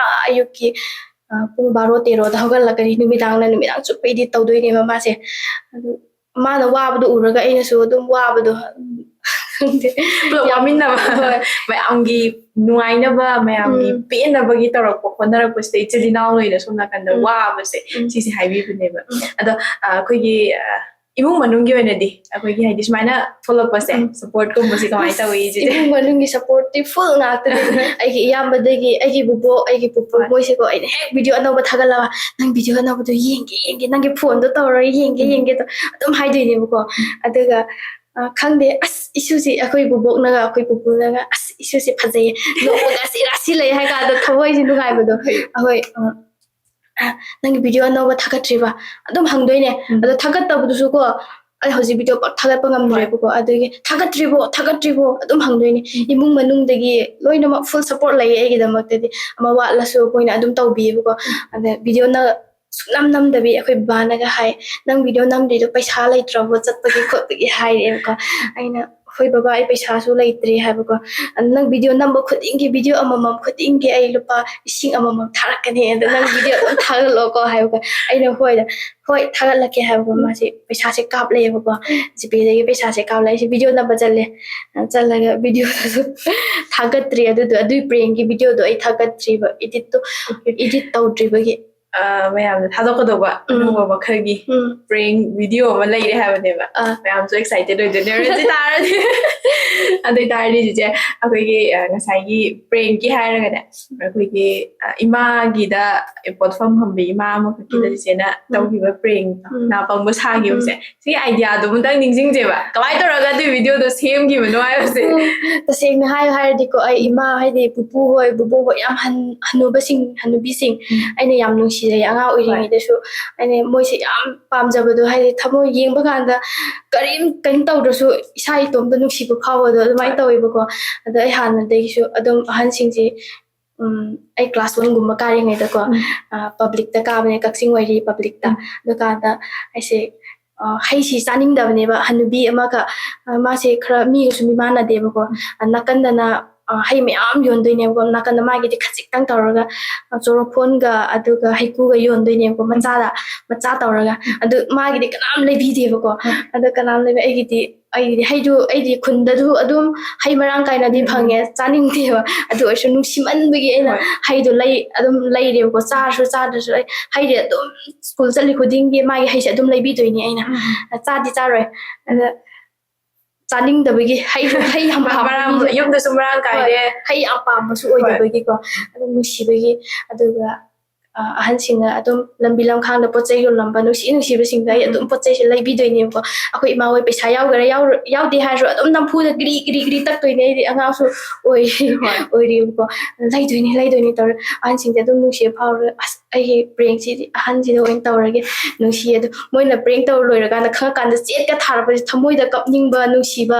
ꯑꯌꯨꯛꯀꯤ ꯄꯨꯡ 12-13ꯗ ꯍꯧꯒꯠꯂꯛꯀꯅꯤ ꯅꯨꯃꯤꯗꯥꯡ ꯆꯨꯞꯄ ꯏꯗꯤꯠ ꯇꯧꯗꯣꯏꯅꯦꯕ ꯃꯥꯁꯦ ꯑꯗꯨ ꯃꯥꯅ ꯋꯥꯕꯗꯣ ꯎꯔꯒ ꯑꯩꯅꯁꯨ ꯑꯗꯨꯝ ꯋꯥꯕꯗꯣ ꯈꯪꯗꯦ ꯄꯨꯂꯞ ꯋꯥꯃꯤꯟꯅꯕ ꯃꯌꯥꯝꯒꯤ ꯅꯨꯡꯉꯥꯏꯅꯕ ꯃꯌꯥꯝꯒꯤ ꯄꯦꯟꯅꯕꯒꯤ ꯇꯧꯔꯛꯄ ꯍꯣꯠꯅꯔꯛꯄꯁꯤꯗ ꯏꯆꯤꯜ ꯏꯅꯥꯎ ꯂꯣꯏꯅ ꯁꯣꯝ ꯅꯥꯀꯟꯗ ꯋꯥꯕꯁꯦ ꯁꯤꯁꯦ ꯍꯥꯏꯕꯤꯕꯅꯦꯕ ꯑꯗꯣ ꯑꯩꯈꯣꯏꯒꯤ ꯏꯃꯨꯡ ꯃꯅꯨꯡꯒꯤ ꯑꯣꯏꯅꯗꯤ ꯑꯩꯈꯣꯏꯒꯤ ꯍꯥꯏꯗꯤ ꯁꯨꯃꯥꯏꯅ ꯊꯣꯛꯂꯛꯄꯁꯦ ꯁꯞꯄꯣꯔꯠꯀꯨꯝꯕꯁꯦ ꯀꯃꯥꯏꯅ ꯇꯧꯏ ꯏꯃꯨꯡ ꯃꯅꯨꯡꯒꯤ ꯁꯞꯄꯣꯔꯠꯇꯤ ꯐꯨꯜ ꯉꯥꯛꯇꯅꯦ ꯑꯩꯒꯤ ꯏꯌꯥꯝꯕꯗꯒꯤ ꯑꯩꯒꯤ ꯕꯨꯕꯣꯛ ꯑꯩꯒꯤ ꯄꯨꯄꯨ ꯃꯣꯏꯁꯦꯀꯣ ꯑꯩꯅ ꯍꯦꯛ ꯚꯤꯗꯤꯑꯣ ꯑꯅꯧꯕ ꯊꯥꯒꯠꯂꯕ ꯅꯪ ꯚꯤꯗꯤꯑꯣ ꯑꯅꯧꯕꯗꯣ ꯌꯦꯡꯒꯦ ꯅꯪꯒꯤ ꯐꯣꯟꯗꯣ ꯇꯧꯔ ꯌꯦꯡꯒꯦ ꯑꯗꯨꯝ ꯍꯥꯏꯗꯣꯏꯅꯦꯕꯀꯣ ꯑꯗꯨꯒ ꯈꯪꯗꯦ ꯑꯁ ꯏꯁꯨꯁꯤ ꯑꯩꯈꯣꯏ ꯕꯨꯕꯣꯛꯅꯒ ꯑꯩꯈꯣꯏ ꯄꯨꯄꯨꯅꯒ ꯑꯁ ꯏꯁꯨꯁꯤ ꯐꯖꯩꯌꯦ ꯅꯣꯛꯄꯒ ꯔꯥꯁꯤ ꯂꯩ ꯍꯥꯏ ꯀꯥꯟꯗ ꯊꯃꯣꯏꯁꯤ ꯅꯨꯡꯉꯥꯏꯕꯗꯣ ꯑꯩꯈꯣꯏ ꯅꯪꯒꯤ ꯚꯤꯗꯤꯑꯣ ꯑꯅꯧꯕ ꯊꯥꯒꯠꯇ꯭ꯔꯤꯕ ꯑꯗꯨꯝ ꯍꯪꯗꯣꯏꯅꯦ ꯑꯗꯣ ꯊꯥꯒꯠꯇꯕꯗꯨꯁꯨ ꯀꯣ ꯑꯩ ꯍꯧꯖꯤꯛ ꯚꯤꯗꯤꯑꯣ ꯄꯥꯛ ꯊꯥꯒꯠꯄ ꯉꯝꯗ꯭ꯔꯦꯕꯀꯣ ꯑꯗꯨꯒꯤ ꯊꯥꯒꯠꯇ꯭ꯔꯤꯕꯣ ꯑꯗꯨꯝ ꯍꯪꯗꯣꯏꯅꯦ ꯏꯃꯨꯡ ꯃꯅꯨꯡꯗꯒꯤ ꯂꯣꯏꯅꯃꯛ ꯐꯨꯜ ꯁꯞꯄꯣꯔꯠ ꯂꯩꯌꯦ ꯑꯩꯒꯤꯗꯃꯛꯇꯗꯤ ꯑꯃ ꯋꯥꯠꯂꯁꯨ ꯑꯩꯈꯣꯏꯅ ꯑꯗꯨꯝ ꯇꯧꯕꯤꯌꯦꯕꯀꯣ ꯑꯗ ꯚꯤꯗꯤꯑꯣꯅ ꯁꯨꯡꯅꯝ ꯅꯝꯗꯕꯤ ꯑꯩꯈꯣꯏ ꯕꯕꯥꯅꯒ ꯍꯥꯏ ꯅꯪ ꯚꯤꯗꯤꯑꯣ ꯅꯝꯗ꯭ꯔꯤꯗꯣ ꯄꯩꯁా ꯂꯩꯇ꯭ꯔꯕꯣ ꯆꯠꯄꯒꯤ ꯈꯣꯠꯄꯒꯤ ꯍꯥꯏꯔꯛꯑꯦꯕꯀꯣ ꯑꯩꯅ ꯍꯣꯏ ꯕꯕꯥ ꯑꯩ ꯄꯩꯁꯥꯁꯨ ꯂꯩꯇ꯭ꯔꯤ ꯍꯥꯏꯕꯀꯣ ꯅꯪ ꯚꯤꯗꯤꯑꯣ ꯅꯝꯕ ꯈꯨꯗꯤꯡꯒꯤ ꯚꯤꯗꯤꯑꯣ ꯑꯃꯃꯝ ꯈꯨꯗꯤꯡꯒꯤ ꯑꯩ ꯂꯨꯄꯥ 1,000 ꯊꯥꯔꯛꯀꯅꯤ ꯑꯗ ꯅꯪ ꯚꯤꯗꯤꯑꯣ ꯑꯗꯨꯝ ꯊꯥꯒꯠꯂꯛꯑꯣꯀꯣ ꯍꯥꯏꯕꯀꯣ ꯑꯩꯅ ꯍꯣꯏ ꯊꯥꯒꯠꯂꯛꯀꯦ ꯍꯥꯏꯕꯀꯣ ꯃꯥꯁꯦ ꯄꯩꯁꯥꯁꯦ ꯀꯥꯞꯂꯛꯑꯦꯕꯀꯣ ꯖꯤꯄꯦꯗꯒꯤ ꯄꯩꯁꯥꯁꯦ ꯀꯥꯞꯂꯛꯑꯦ ꯑꯩꯁꯦ ꯚꯤꯗꯤꯑꯣ ꯅꯝꯕ ꯆꯠꯂꯒ ꯚꯤꯗꯤꯑꯣꯗꯨꯁꯨ ꯊꯥꯒꯠꯇ꯭ꯔꯤ ꯑꯗꯨꯒꯤ ꯄ꯭ꯔꯦꯡꯒꯤ ꯚꯤꯗꯤꯑꯣꯗꯣ ꯑꯩ ꯊꯥꯒꯠꯇ꯭ꯔꯤꯕ ꯏꯗꯤꯠ ꯇꯧꯗ꯭ꯔꯤꯕꯒꯤ ꯃꯌꯥꯝꯅ ꯊꯥꯗꯣꯛꯀꯗꯧꯕ ꯑꯅꯧꯕ ꯃꯈꯜꯒꯤ ꯄ꯭ꯔꯦꯡ ꯚꯤꯗꯤꯑꯣ ꯑꯃ ꯂꯩꯔꯦ ꯍꯥꯏꯕꯅꯦꯕ ꯃꯌꯥꯝꯁꯨ ꯑꯦꯛꯁꯥꯏꯇꯦड ꯑꯣꯏꯗꯣꯏꯅꯦꯕ ꯁꯤ ꯇꯥꯔꯗꯤ ꯑꯗꯨ ꯑꯣꯏꯇꯥꯔꯗꯤ ꯆꯤꯆꯦ ꯑꯩꯈꯣꯏꯒꯤ ꯉꯁꯥꯏꯒꯤ ꯄ꯭ꯔꯦꯡꯀꯤ ꯍꯥꯏꯔꯒꯅꯦ ꯑꯩꯈꯣꯏꯒꯤ ꯏꯃꯥꯒꯤꯗ ꯄꯣꯠꯐꯝ ꯐꯝꯕꯤ ꯏꯃꯥ ꯑꯃꯈꯛꯀꯤꯗ ꯆꯤꯆꯦꯅ ꯇꯧꯈꯤꯕ ꯄ꯭ꯔꯦꯡ ꯅꯥꯄꯪꯕ ꯁꯥꯈꯤꯕꯁꯦ ꯁꯤꯒꯤ ꯑꯥꯏꯗꯤꯌꯥꯗꯣ ꯑꯃꯨꯛꯇꯪ ꯅꯤꯡꯁꯤꯡꯖꯦꯕ ꯀꯃꯥꯏꯅ ꯇꯧꯔꯒ ꯑꯗꯨꯒꯤ ꯚꯤꯗꯤꯑꯣꯗꯣ ꯁꯦꯝꯈꯤꯕꯅꯣ ꯍꯥꯏꯕꯁꯦ ꯇꯁꯦꯡꯅ ꯍꯥꯏꯔꯗꯤꯀꯣ ꯑꯩ ꯏꯃꯥ ꯍꯥꯏꯗꯤ ꯄꯨꯄꯨ ꯍꯣꯏ ꯕꯨꯕꯣꯛ ꯍꯣꯏ ꯌꯥꯝ ꯍꯅꯨꯕꯤꯁꯤꯡ ꯑꯩꯅ ꯌꯥꯝ ꯅꯨꯡꯁꯤꯖꯩ ꯑꯉꯥꯡ ꯑꯣꯏꯔꯤꯉꯩꯗꯁꯨ ꯑꯩꯅ ꯃꯣꯏꯁꯦ ꯌꯥꯝ ꯄꯥꯝꯖꯕꯗꯣ ꯍꯥꯏꯗꯤ ꯊꯃꯣꯏ ꯌꯦꯡꯕ ꯀꯥꯟꯗ ꯀꯔꯤꯝ ꯇꯧꯗ꯭ꯔꯁꯨ ꯏꯁꯥ ꯏꯇꯣꯝꯇ ꯅꯨꯡꯁꯤꯕ ꯐꯥꯎꯕꯗꯣ ꯑꯗꯨꯃꯥꯏꯅ ꯇꯧꯋꯦꯕꯀꯣ ꯑꯗꯣ ꯑꯩ ꯍꯥꯟꯅꯗꯒꯤꯁꯨ ꯑꯗꯨꯝ ꯑꯍꯟꯁꯤꯡꯁꯦ ꯑꯩ ꯀ꯭ꯂꯥꯁ 1 ꯀꯥꯔꯤꯉꯩꯗꯀꯣ ꯄꯕ꯭ꯂꯤꯛꯇ ꯀꯥꯕꯅꯦ ꯀꯛꯆꯤꯡ ꯋꯥꯏꯔꯤ ꯄꯕ꯭ꯂꯤꯛꯇ ꯑꯗꯨꯀꯥꯟꯗ ꯑꯩꯁꯦ ꯍꯩꯁꯤ ꯆꯥꯅꯤꯡꯗꯕꯅꯦꯕ ꯍꯅꯨꯕꯤ ꯑꯃꯒ ꯃꯥꯁꯦ ꯈꯔ ꯃꯤꯒꯁꯨ ꯃꯤꯃꯥꯟꯅꯗꯦꯕꯀꯣ ꯅꯥꯀꯟꯗꯅ hay mꯌꯥꯝ ꯌꯣꯟꯗꯣꯏꯅꯦꯕꯀꯣ ꯅꯥꯀꯟꯗ ꯃꯥꯒꯤꯗꯤ ꯈꯖꯤꯛꯇꯪ ꯇꯧꯔꯒ ꯆꯣꯔꯣꯐꯣꯟꯒ ꯑꯗꯨꯒ ꯍꯩꯀꯨꯒ ꯌꯣꯟꯗꯣꯏꯅꯦꯕꯀꯣ ꯃꯆꯥ ꯇꯧꯔꯒ ꯑꯗꯨ ꯃꯥꯒꯤꯗꯤ ꯀꯅꯥꯝ ꯂꯩꯕꯤꯗꯦꯕꯀോ ꯑꯗꯨ ꯀꯅꯥꯝ ꯂꯩꯕ ꯑꯩꯒꯤꯗꯤ ꯑꯩꯗꯤ ꯈꯨꯟꯗꯁꯨ ꯑꯗꯨꯝ ꯍꯩ ꯃꯔꯥꯡ ꯀꯥꯏꯅꯗꯤ ꯐꯪꯉꯦ ꯆꯥꯅꯤꯡꯗꯦꯕ ꯑꯗꯨ ꯑꯣꯏꯔꯁꯨ ꯅꯨꯡꯁꯤꯃꯟꯕꯒꯤ ꯑꯩꯅ ꯍꯩꯗꯣ ꯑꯗꯨꯝ ꯂꯩꯔꯦꯕꯀꯣ ꯆꯥꯔꯁꯨ ꯆꯥꯗ꯭ꯔꯁꯨ ꯑꯩ ꯍꯩꯗꯤ ꯑꯗꯨꯝ ꯁ꯭ꯀꯨꯜ ꯆꯠꯂꯤ ꯈꯨꯗꯤꯡꯒꯤ ꯃꯥꯒꯤ ꯍꯩꯁꯦ ꯑꯗꯨꯝ ꯂꯩꯕꯤꯗꯣꯏꯅꯦ ꯑꯩꯅ ꯆꯥꯗꯤ ꯆꯥꯔꯣꯏ ꯑꯗ ꯆꯥꯅꯤꯡꯗꯕꯒꯤ ꯍꯩ ꯌꯥꯝ ꯄꯥꯝꯕ ꯌꯨꯝꯗꯁꯨ ꯃꯔꯥꯡ ꯀꯥꯏꯗꯦ ꯍꯩ ꯌꯥꯝ ꯄꯥꯝꯕꯁꯨ ꯑꯣꯏꯗꯕꯒꯤꯀꯣ ꯑꯗꯨꯝ ꯅꯨꯡꯁꯤꯕꯒꯤ ꯑꯗꯨꯒ ꯑꯍꯟꯁꯤꯡꯅ ꯑꯗꯨꯝ ꯂꯝꯕꯤ ꯂꯝꯈꯥꯡꯗ ꯄꯣꯠ ꯆꯩ ꯌꯣꯜꯂꯝꯕ ꯅꯨꯡꯁꯤꯕꯁꯤꯡꯗꯣ ꯑꯩ ꯑꯗꯨꯝ ꯄꯣꯠ ꯆꯩꯁꯦ ꯂꯩꯕꯤꯗꯣꯏꯅꯦꯕꯀꯣ ꯑꯩꯈꯣꯏ ꯏꯃꯥ ꯍꯣꯏ ꯄꯩꯁꯥ ꯌꯥꯎꯒꯦꯔꯥ ꯌꯥꯎꯗꯦ ꯍꯥꯏꯔꯁꯨ ꯑꯗꯨꯝ ꯅꯝꯐꯨꯗ ꯒ꯭ꯔꯤ ꯇꯛꯇꯣꯏꯅꯦ ꯑꯩꯗꯤ ꯑꯉꯥꯡꯁꯨ ꯑꯣꯏꯔꯤꯕꯀꯣ ꯂꯩꯗꯣꯏꯅꯤ ꯇꯧꯔ ꯑꯍꯟꯁꯤꯡꯁꯦ ꯑꯗꯨم ꯅꯨꯡꯁꯤꯕ ꯐꯥꯎꯔꯒ ꯑꯁ ꯑꯩꯒꯤ ꯄ꯭ꯔꯦꯡꯁꯤꯗꯤ ꯑꯍꯟꯁꯤꯗ ꯑꯣꯏꯅ ꯇꯧꯔꯒꯦ ꯅꯨꯡꯁꯤꯌꯦ ꯑꯗꯣ ꯃꯣꯏꯅ ꯄ꯭ꯔꯦꯡ ꯇꯧꯔ ꯂꯣꯏꯔꯀꯥꯟꯗ ꯈꯪꯉꯀꯥꯟꯗ ꯆꯦꯠꯀ ꯊꯥꯔꯛꯄꯁꯦ ꯊꯃꯣꯏꯗ ꯀꯞꯅꯤꯡꯕ ꯅꯨꯡꯁꯤꯕ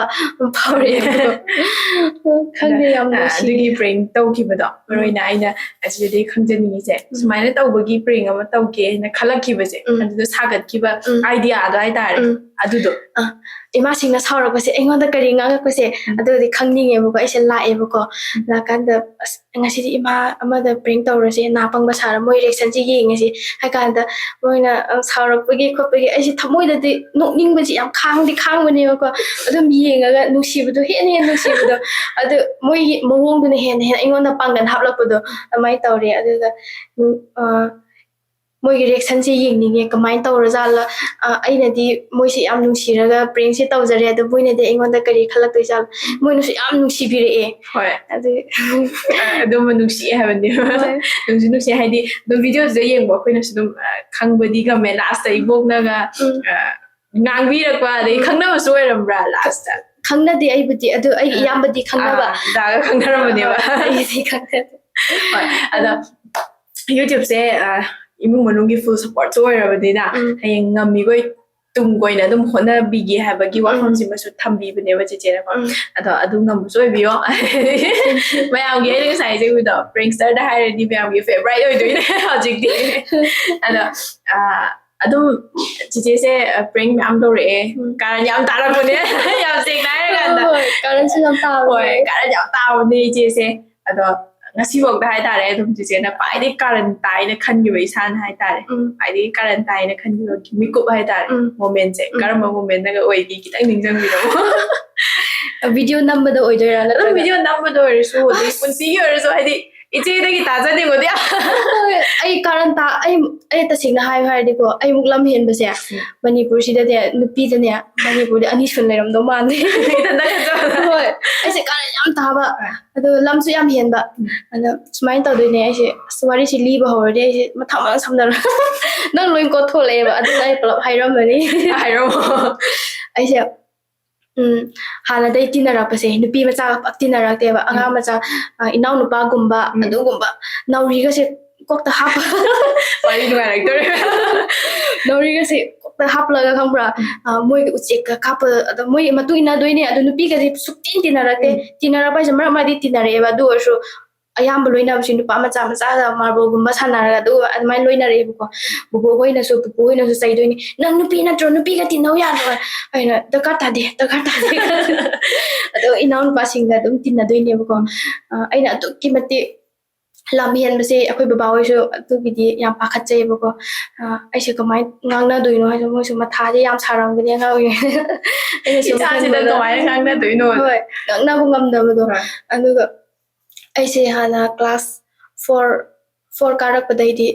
ꯐꯥꯎꯔꯛꯑꯦꯕꯀꯣ ꯈꯪꯗꯦ ꯌꯥꯝ ꯅꯨꯡꯁꯤ ꯑꯗꯨꯒꯤ ꯄ꯭ꯔꯦꯡ ꯇꯧꯈꯤꯕꯗꯣ ꯃꯔꯨꯑꯣꯏꯅ ꯑꯩꯅ ꯑꯁꯤꯗꯗꯤ ꯈꯪꯖꯅꯤꯡꯉꯤꯁꯦ ꯁꯨꯃꯥꯏꯅ ꯇꯧꯕꯒꯤ ꯄ꯭ꯔꯦꯡ ꯑꯃ ꯇꯧꯒꯦ ꯍꯥꯏꯅ ꯈꯜꯂꯛꯈꯤꯕꯁꯦ ꯑꯗꯨꯗ ꯁꯥꯒꯠꯈꯤꯕ ꯑꯥꯏꯗꯤꯌꯥꯗꯣ ꯍꯥꯏꯇꯥꯔꯦ ꯑꯗꯨꯗꯣ ꯏꯃꯥꯁꯤꯡꯅ ꯁꯥꯎꯔꯛꯄꯁꯦ ꯑꯩꯉꯣꯟda ꯀꯔꯤ ꯉꯥꯡꯉꯛꯄꯁꯦ ꯑꯗꯨꯗꯤ ꯈꯪꯅꯤꯡꯉꯦꯕꯀꯣ ꯑꯩꯁꯦ ꯂꯥꯛꯑꯦꯕꯀꯣ ꯂꯥꯛꯀꯥꯟꯗ ꯑꯁ ꯉꯁꯤꯗꯤ ꯏꯃꯥ ꯑꯃꯗ ꯄ꯭ꯔꯦꯡ ꯇꯧꯔꯁꯦ ꯅꯥ ꯄꯪꯕ ꯁꯥꯔ ꯃꯣꯏ ꯔꯤꯑꯦꯛꯁꯟꯁꯤ ꯌꯦꯡꯉꯁꯤ ꯍꯥꯏ ꯀꯥꯟꯗ ꯃꯣꯏꯅ ꯁꯥꯎꯔꯛꯄꯒꯤ ꯈꯣꯠꯄꯒꯤ ꯑꯩꯁꯦ ꯊꯃꯣꯏꯗꯗꯤ ꯅꯣꯛꯅꯤꯡꯕꯁꯤ ꯌꯥꯝ ꯈꯥꯡꯕꯅꯦꯕꯀꯣ ꯑꯗꯨꯝ ꯌꯦꯡꯉꯒ ꯅꯨꯡꯁꯤꯕꯗꯣ ꯍꯦꯟꯅ ꯅꯨꯡꯁꯤꯕꯗꯣ ꯑꯗꯨ ꯃꯣꯏꯒꯤ ꯃꯑꯣꯡꯗꯨꯅ ꯍꯦꯟꯅ ꯑꯩꯉꯣꯟꯗ ꯄꯥꯡꯒꯜ ꯍꯥꯞꯂꯛꯄꯗꯣ ꯑꯗꯨꯃꯥꯏꯅ ꯇꯧꯔꯦ ꯑꯗꯨꯒ ꯃꯣꯏꯒꯤ ꯔꯤꯑꯦꯛꯁꯟꯁꯦ ꯌꯦꯡꯅꯤꯡꯉꯦ ꯀꯃꯥꯏꯅ ꯇꯧꯔꯖꯥꯠꯂ ꯑꯩꯅꯗꯤ ꯃꯣꯏꯁꯦ ꯌꯥꯝ ꯅꯨꯡꯁꯤꯔꯒ ꯄ꯭ꯔꯦꯡꯁꯦ ꯇꯧꯖꯔꯦ ꯑꯗꯨ ꯃꯣꯏꯅꯗꯤ ꯑꯩꯉꯣꯟꯗ ꯀꯔꯤ ꯈꯜꯂꯛꯇꯣꯏꯖꯥꯠꯂ ꯃꯣꯏꯅꯁꯨ ꯌꯥꯝ ꯅꯨꯡꯁꯤꯕꯤꯔꯛꯑꯦ ꯑꯗꯨ ꯑꯗꯨꯝꯕ ꯅꯨꯡꯁꯤꯑꯦ ꯍꯥꯏꯕꯅꯦꯕ ꯅꯨꯡꯁꯤ ꯍꯥꯏꯗꯤ ꯑꯗꯨꯝ ꯚꯤꯗꯤꯑꯣꯁꯤꯗ ꯌꯦꯡꯕ ꯑꯩꯈꯣꯏꯅꯁꯨ ꯑꯗꯨꯝ ꯈꯪꯕꯗꯤ ꯉꯝꯃꯦ ꯂꯥꯁꯇ ꯏꯕꯣꯛꯅꯒ ꯉꯥꯡꯕꯤꯔꯛꯄ ꯑꯗꯩ ꯈꯪꯅꯕꯁꯨ ꯑꯣꯏꯔꯝꯕ꯭ꯔꯥ ꯂꯥꯁꯇ ꯈꯪꯅꯗꯦ ꯑꯩꯕꯨꯗꯤ ꯑꯗꯨ ꯑꯩꯒꯤ ꯏꯌꯥꯝꯕꯗꯤ ꯈꯪꯅꯕ ꯗꯥꯒ ꯈꯪꯅꯔꯝꯕꯅꯦꯕ ꯑꯩꯗꯤ ꯈꯪꯅꯗꯦ ꯑꯗ ꯌꯨꯇ꯭ꯌꯨꯕꯁꯦ ꯏꯃꯨꯡ ꯃꯅꯨꯡꯒꯤ ꯐꯨꯜ ꯁꯞꯄꯣꯔꯠꯁꯨ ꯑꯣꯏꯔꯕꯅꯤꯅ ꯍꯌꯦꯡ ꯉꯝꯃꯤꯈꯣꯏ ꯇꯨꯡ ꯀꯣꯏꯅ ꯑꯗꯨꯝ ꯍꯣꯠꯅꯕꯤꯒꯦ ꯍꯥꯏꯕꯒꯤ ꯋꯥꯐꯝꯁꯤꯃꯁꯨ ꯊꯝꯕꯤꯕꯅꯦꯕ ꯆꯦꯆꯦꯅꯀꯣ ꯑꯗꯣ ꯑꯗꯨ ꯉꯝꯕꯁꯨ ꯑꯣꯏꯕꯤꯌꯣ ꯃꯌꯥꯝꯒꯤ ꯑꯩꯅ ꯉꯁꯥꯏ ꯍꯥꯏꯖꯈꯤꯕꯗꯣ ꯄ꯭ꯔꯦꯡꯁꯇꯔꯗ ꯍꯥꯏꯔꯗꯤ ꯃꯌꯥꯝꯒꯤ ꯐꯦꯚꯣꯔꯥꯏꯠ ꯑꯣꯏꯗꯣꯏꯅꯦ ꯍꯧꯖꯤꯛꯇꯤ ꯑꯗꯣ ꯑꯗꯨꯝ ꯆꯦꯆꯦꯁꯦ ꯄ꯭ꯔꯦꯡ ꯃꯌꯥꯝ ꯇꯧꯔꯛꯑꯦ ꯀꯥꯔꯟ ꯌꯥꯝ ꯇꯥꯔꯛꯄꯅꯦ ꯌꯥꯝ ꯁꯦꯡꯅ ꯍꯥꯏꯔꯀꯥꯟꯗ ꯀꯥꯔꯟꯁꯨ ꯌꯥꯝ ꯇꯥꯕꯅꯦ ꯀꯥꯔꯟ ꯌꯥꯝ ꯇꯥꯕꯅꯦ ꯏꯆꯦꯁꯦ ꯑꯗꯣ ꯉꯁꯤꯐꯥꯎꯗ ꯍꯥꯏꯇꯥꯔꯦ ꯑꯗꯨꯝ ꯆꯦꯆꯦꯅ ꯈ꯭ꯋꯥꯏꯗꯒꯤ ꯀꯥꯔꯟ ꯇꯥꯏꯅ ꯈꯟꯈꯤꯕ ꯏꯁꯥꯅ ꯍꯥꯏꯇꯥꯔꯦ ꯈ꯭ꯋꯥꯏꯗꯒꯤ ꯀꯥꯔꯟ ꯇꯥꯏꯅ ꯈꯟꯈꯤꯕ ꯃꯤꯀꯨꯞ ꯍꯥꯏꯇꯥꯔꯦ ꯃꯣꯃꯦꯟꯁꯦ ꯀꯔꯝꯕ ꯃꯣꯃꯦꯟꯅꯒ ꯑꯣꯏꯒꯦ ꯈꯤꯇꯪ ꯅꯤꯡꯁꯤꯡꯕꯤꯔꯛꯑꯣ ꯚꯤꯗꯤꯑꯣ ꯅꯝꯕꯗ ꯑꯣꯏꯗꯣꯏꯔꯥ ꯑꯗꯨꯝ ꯚꯤꯗꯤꯑꯣ ꯅꯝꯕꯗ ꯑꯣꯏꯔꯁꯨ ꯑꯗꯩ ꯄꯨꯟꯁꯤꯒꯤ ꯑꯣꯏꯔꯁꯨ ꯍꯥꯏꯗꯤ ꯏꯆꯦꯗꯒꯤ ꯇꯥꯖꯅꯤꯡꯕꯗꯤ ꯑꯩ ꯑꯩ ꯇꯁꯦꯡꯅ ꯍꯥꯏꯔꯗꯤꯀꯣ ꯑꯩꯃꯨꯛ ꯂꯝ ꯍꯦꯟꯕꯁꯦ ꯃꯅꯤꯄꯨꯔꯁꯤꯗꯅꯦ ꯅꯨꯄꯤꯗꯅꯦ ꯃꯅꯤꯄꯨꯔꯗ ꯑꯅꯤ ꯁꯨꯅ ꯂꯩꯔꯝꯗꯧ ꯃꯥꯟꯗꯦ ꯍꯣꯏ ꯑꯩꯁꯦ ꯀꯥꯔꯟ ꯌꯥꯝ ꯇꯥꯕ ꯑꯗꯣ ꯂꯝꯁꯨ ꯌꯥꯝ ꯍꯦꯟꯕ ꯑꯗꯣ ꯁꯨꯃꯥꯏꯅ ꯇꯧꯗꯣꯏꯅꯦ ꯑꯩꯁꯦ ꯋꯥꯔꯤꯁꯤ ꯂꯤꯕ ꯍꯧꯔꯗꯤ ꯑꯩꯁꯦ ꯃꯊꯪ ꯁꯝꯅꯔ ꯅꯪ ꯂꯣꯏ ꯀꯣꯊꯣꯛꯂꯛꯑꯦꯕ ꯑꯗꯨꯅ ꯑꯩ ꯄꯨꯂꯞ ꯍꯥꯏꯔꯝꯕꯅꯤ ꯑꯩꯁꯦ ꯍꯥꯟꯅꯗꯩ ꯇꯤꯟꯅꯔꯛꯄꯁꯦ ꯅꯨꯄꯤ ꯃꯆꯥꯒ ꯄꯥꯛ ꯇꯤꯟꯅꯔꯛꯇꯦꯕ ꯑꯉꯥꯡ ꯃꯆꯥ ꯏꯅꯥꯎꯅꯨꯄꯥꯒꯨꯝꯕ ꯑꯗꯨꯒꯨꯝꯕ ꯅꯥꯎꯔꯤꯒꯁꯦ ꯀꯣꯛꯇ ꯍꯥꯞꯄ ꯋꯥꯔꯤ ꯅꯨꯡꯉꯥꯏꯔꯛꯇꯧꯔꯦ ꯅꯥꯎꯔꯤꯒꯁꯦ ꯀꯣꯛꯇ ꯍꯥꯞꯂꯒ ꯈꯪꯕ꯭ꯔꯥ ꯃꯣꯏꯒ ꯎꯆꯦꯛꯀ ꯀꯥꯞꯄ ꯑꯗꯣ ꯃꯣꯏꯒꯤ ꯃꯇꯨꯡ ꯏꯟꯅꯗꯣꯏꯅꯦ ꯑꯗꯣ ꯅꯨꯄꯤꯒꯗꯤ ꯇꯤꯟꯅꯔꯛꯇꯦ ꯇꯤꯟꯅꯔꯛꯄ ꯍꯥꯏꯁꯦ ꯃꯔꯛ ꯃꯔꯛꯇꯤ ꯇꯤꯟꯅꯔꯛꯑꯦꯕ ꯑꯗꯨ ꯑꯣꯏꯔꯁꯨ ꯑꯌꯥꯝꯕ ꯂꯣꯏꯅꯕꯁꯤ ꯅꯨꯄꯥ ꯃꯆꯥꯒ ꯃꯥꯔꯕꯜꯒꯨꯝꯕ ꯁꯥꯟꯅꯔꯒ ꯑꯗꯨꯃꯥꯏꯅ ꯂꯣꯏꯅꯔꯛꯑꯦꯕꯀꯣ ꯕꯨꯕꯣꯛ ꯍꯣꯏꯅꯁꯨ ꯄꯨꯄꯨ ꯍꯣꯏꯅꯁꯨ ꯆꯩꯗꯣꯏꯅꯤ ꯅꯪ ꯅꯨꯄꯤ ꯅꯠꯇ꯭ꯔꯣ ꯅꯨꯄꯤꯒ ꯇꯤꯟꯅꯧ ꯌꯥꯔꯣꯏ ꯑꯩꯅ ꯗꯔꯀꯥꯔ ꯇꯥꯗꯦ ꯑꯗꯣ ꯏꯅꯥꯎꯅꯨꯄꯥꯁꯤꯡꯒ ꯑꯗꯨꯝ ꯇꯤꯟꯅꯗꯣꯏꯅꯦꯕꯀோ ꯑꯩꯅ ꯑꯗꯨꯛꯀꯤ ꯃꯇꯤꯛ ꯂꯝ ꯍꯦꯟꯕꯁꯦ ꯑꯩꯈꯣꯏ ꯕꯕꯥ ꯍꯣꯏꯁꯨ ꯑꯗꯨꯒꯤꯗꯤ ꯌꯥꯝ ꯄꯥꯈꯠꯆꯩꯌꯦꯕꯀꯣ ꯑꯩꯁꯦ ꯀꯃꯥꯏꯅ ꯉꯥꯡꯅꯗꯣꯏꯅೋ ꯍꯥꯏꯁꯨ ꯃꯣꯏꯁꯨ ꯃꯊꯥꯁꯦ ꯌꯥꯝ ꯁꯥꯔꯝꯒꯅꯤ ꯑꯉꯥꯡ ꯑꯣꯏꯔꯤꯉꯩꯗ ꯑꯩꯅ ꯁꯨꯝ ꯏꯁꯥꯁꯤꯗ ꯀꯃꯥꯏꯅ ꯉꯥꯡꯅꯗꯣꯏꯅꯣ ꯍꯣꯏ ꯉꯥꯡꯅꯕ ꯉꯝꯗꯕꯗꯣ ꯑꯗꯨꯒ ꯑꯩꯁꯦ ꯍꯥꯟꯅ ꯀ꯭ꯂꯥꯁ 4 ꯀꯥꯔꯛꯄꯗꯩꯗꯤ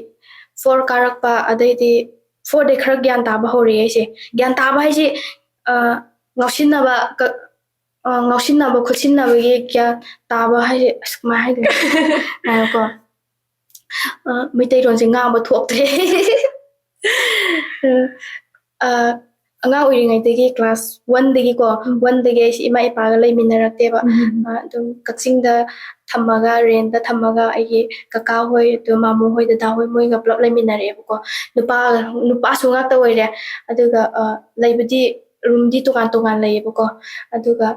4 ꯀꯥꯔꯛꯄ ꯑꯗꯩꯗꯤ 4ꯗꯩ ꯈꯔ ꯒ꯭ꯌꯥꯟ ꯇꯥꯕ ꯍꯧꯔꯛꯑꯦ ꯑꯩꯁꯦ ꯒ꯭ꯌꯥꯟ ꯇꯥꯕ ꯍꯥꯏꯁꯦ ꯉꯥꯎꯁꯤꯟꯅꯕ ꯈꯨꯠꯁꯤꯟꯅꯕꯒꯤ ꯒ꯭ꯌꯥꯟ ꯇꯥꯕ ꯍꯥꯏꯁꯦ ꯑꯁ ꯀꯃꯥꯏꯅ ꯍꯥꯏꯗꯣꯏꯅꯣ ꯍꯥꯏꯀꯣ ꯃꯩꯇꯩꯂꯣꯟꯁꯦ ꯉꯥꯡꯕ ꯊꯣꯛꯇ꯭ꯔꯦ ꯑꯉꯥꯡ ꯑꯣꯏꯔꯤꯉꯩꯗꯒꯤ ꯀ꯭ꯂꯥꯁ 1ꯗꯒꯤꯀꯣ 1ꯗꯒꯤ ꯑꯩꯁꯦ ꯏꯃꯥ ꯏꯄꯥꯒ ꯂꯩꯃꯤꯟꯅꯔꯛꯇꯦꯕ ꯑꯗꯨꯝ ꯀꯛꯆꯤꯡꯗ ꯊꯝꯃꯒ ꯔꯦꯟꯗ ꯊꯝꯃꯒ ꯑꯩꯒꯤ ꯀꯀꯥ ꯍꯣꯏ ꯑꯗꯨ ꯃꯥꯃꯣ ꯍꯣꯏ ꯗꯗꯥ ꯍꯣꯏ ꯃꯣꯏꯒ ꯄꯨꯂꯞ ꯂꯩꯃꯤꯟꯅꯔꯛꯑꯦꯕꯀꯣ ꯅꯨꯄꯥꯁꯨ ꯉꯥꯛꯇ ꯑꯣꯏꯔꯦ ꯑꯗꯨꯒ ꯂꯩꯕꯗꯤ ꯔꯨꯝꯗꯤ ꯇꯣꯉꯥꯟ ꯂꯩꯌꯦꯕꯀꯣ ꯑꯗꯨꯒ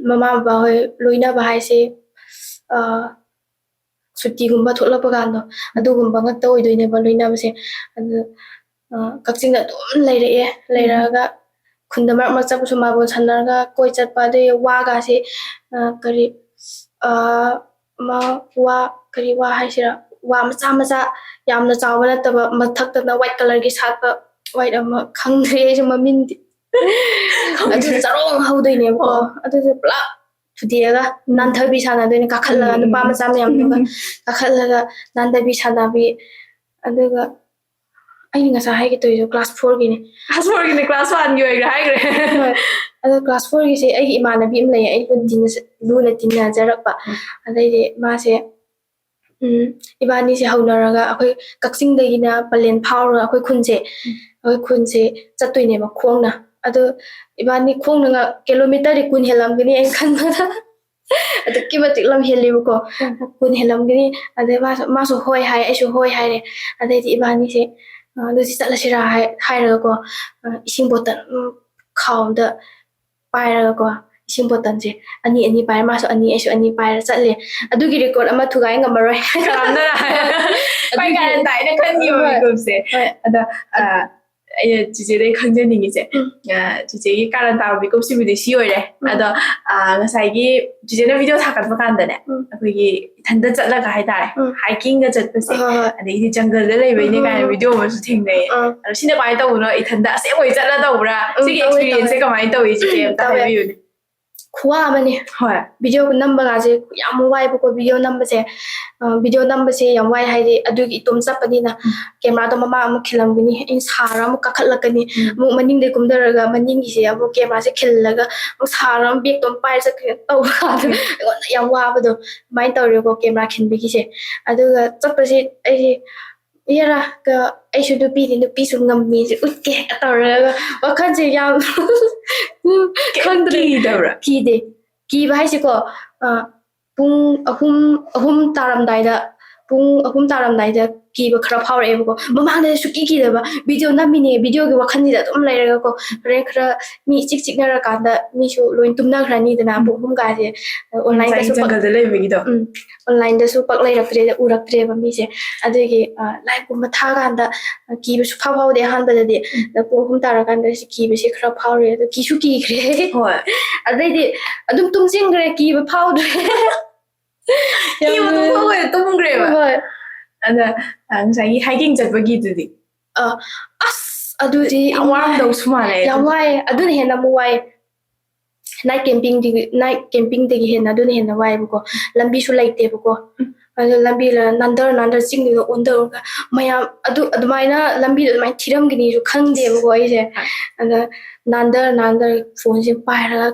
ꯃꯃꯥ ꯕꯕꯥ ꯍꯣꯏ ꯂꯣꯏꯅꯕ ꯍꯥꯏꯁꯦ ꯁꯨꯇꯤꯒꯨꯝꯕ ꯊꯣꯛꯂꯛꯄ ꯀꯥꯟꯗꯣ ꯑꯗꯨꯒꯨꯝꯕ ꯉꯛꯇ ꯑꯣꯏꯗꯣꯏꯅꯦꯕ ꯂꯣꯏꯅꯕꯁꯦ ꯑꯗꯨ ꯀꯛꯆꯤꯡꯗ ꯑꯗꯨꯝ ꯂꯩꯔꯛꯑꯦ ꯂꯩꯔꯛꯑꯒ ꯈꯨꯟꯗ ꯃꯔꯛ ꯃꯔꯛ ꯆꯠꯄꯁꯨ ꯃꯥꯔꯕꯣꯜ ꯁꯥꯟꯅꯔꯒ ꯀꯣꯏ ꯆꯠꯄ ꯑꯗꯩ ꯋꯥꯒꯁꯦ ꯀꯔꯤ ꯋꯥ ꯀꯔꯤ ꯋꯥ ꯍꯥꯏꯁꯤꯔꯥ ꯋꯥ ꯃꯆꯥ ꯃꯆꯥ ꯌꯥꯝꯅ ꯆꯥꯎꯕ ꯅꯠꯇꯕ ꯃꯊꯛꯇꯅ ꯋꯥꯏꯠ ꯀꯂꯔꯒꯤ ꯁꯥꯠꯄ ꯋꯥꯏꯠ ꯑꯃ ꯈꯪꯗ꯭ꯔꯦ ꯑꯩꯁꯨ ꯃꯃꯤꯡꯗꯤ ꯑꯗꯨ ꯆꯔꯣꯡ ꯍꯧꯗꯣꯏꯅꯦꯕꯀꯣ ꯑꯗꯨꯁꯨ ꯄꯨꯂꯞ ꯊꯨꯗꯦꯛꯑꯒ ꯅꯥꯟꯊꯕꯤ ꯁꯥꯟꯅꯗꯣꯏꯅꯦ ꯀꯥꯈꯠꯂꯒ ꯅꯨꯄꯥ ꯃꯆꯥ ꯃꯌꯥꯝꯗꯨꯒ ꯀꯥꯈꯠꯂꯒ ꯅꯥꯟꯊꯕꯤ ꯁꯥꯟꯅꯕꯤ ꯑꯗꯨꯒ ꯑꯩꯅ ꯉꯁꯥꯏ ꯍꯥꯏꯒꯦ ꯇꯧꯔꯤꯁꯨ ꯀ꯭ꯂꯥꯁ 4ꯒꯤꯅꯤ ꯀ꯭ꯂꯥꯁ 4ꯒꯤꯅꯤ ꯀ꯭ꯂꯥꯁ 1ꯒꯤ ꯑꯣꯏꯈ꯭ꯔꯦ ꯍꯥꯏꯈ꯭ꯔꯦ ꯍꯣꯏ ꯑꯗꯣ ꯀ꯭ꯂꯥꯁ 4ꯒꯤꯁꯦ ꯑꯩꯒꯤ ꯏꯃꯥꯟꯅꯕꯤ ꯑꯃ ꯂꯩꯌꯦ ꯑꯩ ꯂꯨꯅ ꯇꯤꯟꯅꯖꯔꯛꯄ ꯑꯗꯩꯗꯤ ꯃꯥꯁꯦ ꯏꯕꯥꯅꯤꯁꯦ ꯍꯧꯅꯔꯒ ꯑꯩꯈꯣꯏ ꯀꯛꯆꯤꯡꯗꯒꯤꯅ ꯄꯂꯦꯟ ꯐꯥꯎꯔꯒ ꯑꯩꯈꯣꯏ ꯈꯨꯟꯁꯦ ꯆꯠꯇꯣꯏꯅꯦꯕ ꯈꯣꯡꯅ ꯑꯗꯣ ꯏꯕꯥꯅꯤ ꯈꯣꯡꯅ ꯀꯤꯂꯣꯃꯤꯇꯔꯗꯤ 10 ꯍꯦꯜꯂꯝꯒꯅꯤ ꯑꯩꯅ ꯈꯟꯕꯗ ꯑꯗꯨꯛꯀꯤ ꯃꯇꯤꯛ ꯂꯝ ꯍꯦꯜꯂꯦꯕꯀꯣ 10 ꯍꯦꯜꯂꯝꯒꯅꯤ ꯑꯗꯩ ꯃꯥꯁꯨ ꯍꯣꯏ ꯍꯥꯏ ꯑꯩꯁꯨ ꯍꯣꯏ ꯍꯥꯏꯔꯦ ꯑꯗꯩꯗꯤ ꯏꯕꯥꯅꯤꯁꯦ ꯑꯗꯨꯗꯤ ꯆꯠꯂꯁꯤꯔꯥ ꯍꯥꯏꯔꯒꯀꯣ ꯏꯁꯤꯡ ꯕꯣꯇꯜ ꯈꯥꯎꯗ ꯄꯥꯏꯔꯒꯀꯣ ꯏꯁꯤꯡ ꯕꯣꯇꯜꯁꯦ ꯑꯅꯤ ꯄꯥꯏꯔ ꯃꯥꯁꯨ ꯑꯅꯤ ꯑꯩꯁꯨ ꯑꯅꯤ ꯄꯥꯏꯔ ꯆꯠꯂꯦ ꯑꯗꯨꯒꯤ ꯔꯦꯀꯣꯔꯗ ꯑꯃ ꯊꯨꯒꯥꯏ ꯉꯝꯃꯔꯣꯏ ꯀꯔꯝꯅ ꯄꯥꯏ ꯀꯥꯟꯗ ꯇꯥꯏꯅ ꯈꯟꯈꯤꯕ ꯃꯤꯀꯨꯞꯁꯦ ꯑꯗ ꯑꯩꯅ ꯆꯤꯆꯦꯗꯩ ꯈꯪꯖꯅꯤꯡꯉꯤꯁꯦ ꯆꯤꯆꯦꯒꯤ ꯀꯥꯔꯟ ꯇꯥꯕ ꯃꯤꯀꯨꯞꯁꯤꯕꯨꯗꯤ ꯁꯤ ꯑꯣꯏꯔꯦ ꯑꯗꯣ ꯉꯁꯥꯏꯒꯤ ꯆꯤꯆꯦꯅ ꯚꯤꯗꯤꯑꯣ ꯊꯥꯒꯠꯄ ꯀꯥꯟꯗꯅꯦ ꯑꯩꯈꯣꯏꯒꯤ ꯏꯊꯟꯗ ꯆꯠꯂꯒ ꯍꯥꯏꯇꯥꯔꯦ ꯍꯥꯏꯀꯤꯡꯒ ꯆꯠꯄꯁꯦ ꯑꯗꯩꯗꯤ ꯖꯪꯒꯜꯗ ꯂꯩꯕꯩꯅꯦ ꯀꯥꯏꯅ ꯚꯤꯗꯤꯑꯣ ꯑꯃꯁꯨ ꯊꯦꯡꯅꯩꯌꯦ ꯑꯗꯣ ꯁꯤꯅ ꯀꯃꯥꯏꯅ ꯇꯧꯕꯅꯣ ꯏꯊꯟꯗ ꯑꯁꯦꯡꯕꯩ ꯆꯠꯂ ꯇꯧꯕ꯭ꯔꯥ ꯁꯤꯒꯤ ꯑꯦꯛꯁꯄꯤꯔꯤꯌꯦꯟꯁꯁꯦ ꯀꯃꯥꯏꯅ ꯇꯧꯏ ꯆꯤꯆꯦ ꯑꯝꯇ ꯍꯥꯏꯕꯤꯌꯨꯅꯦ ꯈꯨꯋꯥ ꯑꯃꯅꯤ ꯍꯣꯏ ꯚꯤꯗꯤꯑꯣ ꯅꯝꯕꯒꯥꯁꯦ ꯌꯥꯝ ꯋꯥꯏꯕꯀꯣ ꯚꯤꯗꯤꯑꯣ ꯅꯝꯕꯁꯦ ꯌꯥꯝ ꯋꯥꯏ ꯍꯥꯏꯗꯤ ꯑꯗꯨꯒꯤ ꯏꯇꯣꯝ ꯆꯠꯄꯅꯤꯅ ꯀꯦꯃꯦꯔꯥꯗꯣ ꯃꯃꯥꯡ ꯑꯃꯨꯛ ꯈꯤꯜꯂꯝꯒꯅꯤ ꯑꯩꯅ ꯁꯥꯔ ꯑꯃꯨꯛ ꯀꯥꯈꯠꯂꯛꯀꯅꯤ ꯑꯃꯨꯛ ꯃꯅꯤꯡꯗꯩ ꯀꯨꯝꯊꯔꯒ ꯃꯅꯤꯡꯒꯤꯁꯦ ꯑꯃꯨꯛ ꯀꯦꯃꯦꯔꯥꯁꯦ ꯈꯤꯜꯂꯒ ꯑꯃꯨꯛ ꯁꯥꯔ ꯑꯃꯨꯛ ꯕꯦꯛꯇꯣ ꯑꯃꯨꯛ ꯄꯥꯏꯔ ꯆꯠꯈ꯭ꯔꯦ ꯇꯧꯕ ꯀꯥꯟꯗ ꯑꯩꯉꯣꯟꯗ ꯌꯥꯝ ꯋꯥꯕꯗꯣ ꯑꯗꯨꯃꯥꯏꯅ ꯇꯧꯔꯦꯀꯣ ꯀꯦꯃꯦꯔꯥ ꯈꯤꯟꯕꯒꯤꯁꯦ ꯑꯗꯨꯒ ꯆꯠꯄꯁꯦ ꯑꯩꯁꯦ ꯏꯔꯥ ꯑꯩꯁꯨ ꯅꯨꯄꯤꯗꯤ ꯅꯨꯄꯤꯁꯨ ꯉꯝꯃꯤꯁꯦ ꯎꯠꯀꯦ ꯇꯧꯔꯒ ꯋꯥꯈꯜꯁꯦ ꯌꯥꯝ ꯀꯤꯗꯕ꯭ꯔꯥ ꯀꯤꯗꯦ ꯀꯤꯕ ꯍꯥꯏꯁꯦꯀꯣ ꯄꯨꯡ ꯑꯍꯨꯝ ꯇꯥꯔꯝꯗꯥꯏꯗ ꯀꯤꯕ ꯈꯔ ꯐꯥꯎꯔꯛꯑꯦꯕꯀꯣ ꯃꯃꯥꯡꯗꯗꯤ ꯁꯨꯛꯀꯤ ꯀꯤꯗꯕ ꯚꯤꯗꯤꯑꯣ ꯅꯝꯃꯤꯅꯦ ꯚꯤꯗꯤꯑꯣꯒꯤ ꯋꯥꯈꯜꯁꯤꯗ ꯑꯗꯨꯝ ꯂꯩꯔꯒꯀꯣ ꯍꯣꯔꯦꯟ ꯈꯔ ꯃꯤ ꯏꯆꯤꯛ ꯆꯤꯛꯅꯔꯀꯥꯟꯗ ꯃꯤꯁꯨ ꯂꯣꯏ ꯇꯨꯝꯅꯈ꯭ꯔꯅꯤꯗꯅ ꯄꯨꯡ 8 ꯉꯁꯥꯏ ꯑꯣꯟꯂꯥꯏꯟꯗꯁꯨ ꯖꯪꯒꯜꯗ ꯂꯩꯕꯒꯤꯗꯣ ꯑꯣꯟꯂꯥꯏꯟꯗꯁꯨ ꯄꯛ ꯂꯩꯔꯛꯇ꯭ꯔꯦꯗ ꯎꯔꯛꯇ꯭ꯔꯦꯕ ꯃꯤꯁꯦ ꯑꯗꯨꯒꯤ ꯂꯥꯏꯚꯀꯨꯝꯕ ꯊꯥꯀꯥꯟꯗ ꯀꯤꯕꯁꯨ ꯐꯥꯎꯗꯦ ꯑꯍꯥꯟꯕꯗꯗꯤ ꯄꯨꯡ 8 ꯇꯥꯔꯀꯥꯟꯗ ꯀꯤꯕꯁꯦ ꯈꯔ ꯐꯥꯎꯔꯦ ꯑꯗꯣ ꯀꯤꯁꯨ ꯀꯤꯈ꯭ꯔꯦ ꯍꯣꯏ ꯑꯗꯩꯗꯤ ꯑꯗꯨꯝ ꯇꯨꯝꯁꯤꯟꯈ꯭ꯔꯦ ꯀꯤꯕ ꯐꯥꯎꯗ꯭ꯔꯦ ꯀꯤꯕ ꯐꯥꯎꯋꯦ ꯇꯨꯝꯈ꯭ꯔꯦꯕ ꯍꯣꯏ ꯑꯗ ꯉꯁꯥꯏꯒꯤ ꯍꯥꯏꯀꯤꯡ ꯆꯠꯄꯒꯤꯗꯨꯗꯤ ꯑꯁ ꯑꯗꯨꯗꯤ ꯌꯥꯝ ꯋꯥꯔꯝꯗꯧꯁꯨ ꯃꯥꯜꯂꯦ ꯌꯥꯝ ꯋꯥꯏꯑꯦ ꯑꯗꯨꯅ ꯍꯦꯟꯅ ꯑꯃꯨꯛ ꯋꯥꯏꯑꯦ ꯅꯥꯏꯠ ꯀꯦꯝꯄꯤꯡꯗꯒꯤ ꯍꯦꯟꯅ ꯑꯗꯨꯅ ꯍꯦꯟꯅ ꯋꯥꯏꯑꯦꯕꯀꯣ ꯂꯝꯕꯤꯁꯨ ꯂꯩꯇꯦꯕꯀꯣ ꯑꯗꯨ ꯂꯝꯕꯤ ꯅꯥꯟꯊꯔ ꯆꯤꯡꯗꯨꯗ ꯑꯣꯟꯊꯔꯒ ꯃꯌꯥꯝ ꯑꯗꯨꯃꯥꯏꯅ ꯂꯝꯕꯤꯗꯣ ꯑꯗꯨꯃꯥꯏꯅ ꯊꯤꯔꯝꯒꯅꯤꯁꯨ ꯈꯪꯗꯦꯕꯀꯣ ꯑꯩꯁꯦ ꯑꯗ ꯅꯥꯟꯊꯔ ꯐꯣꯟꯁꯦ ꯄꯥꯏꯔꯒ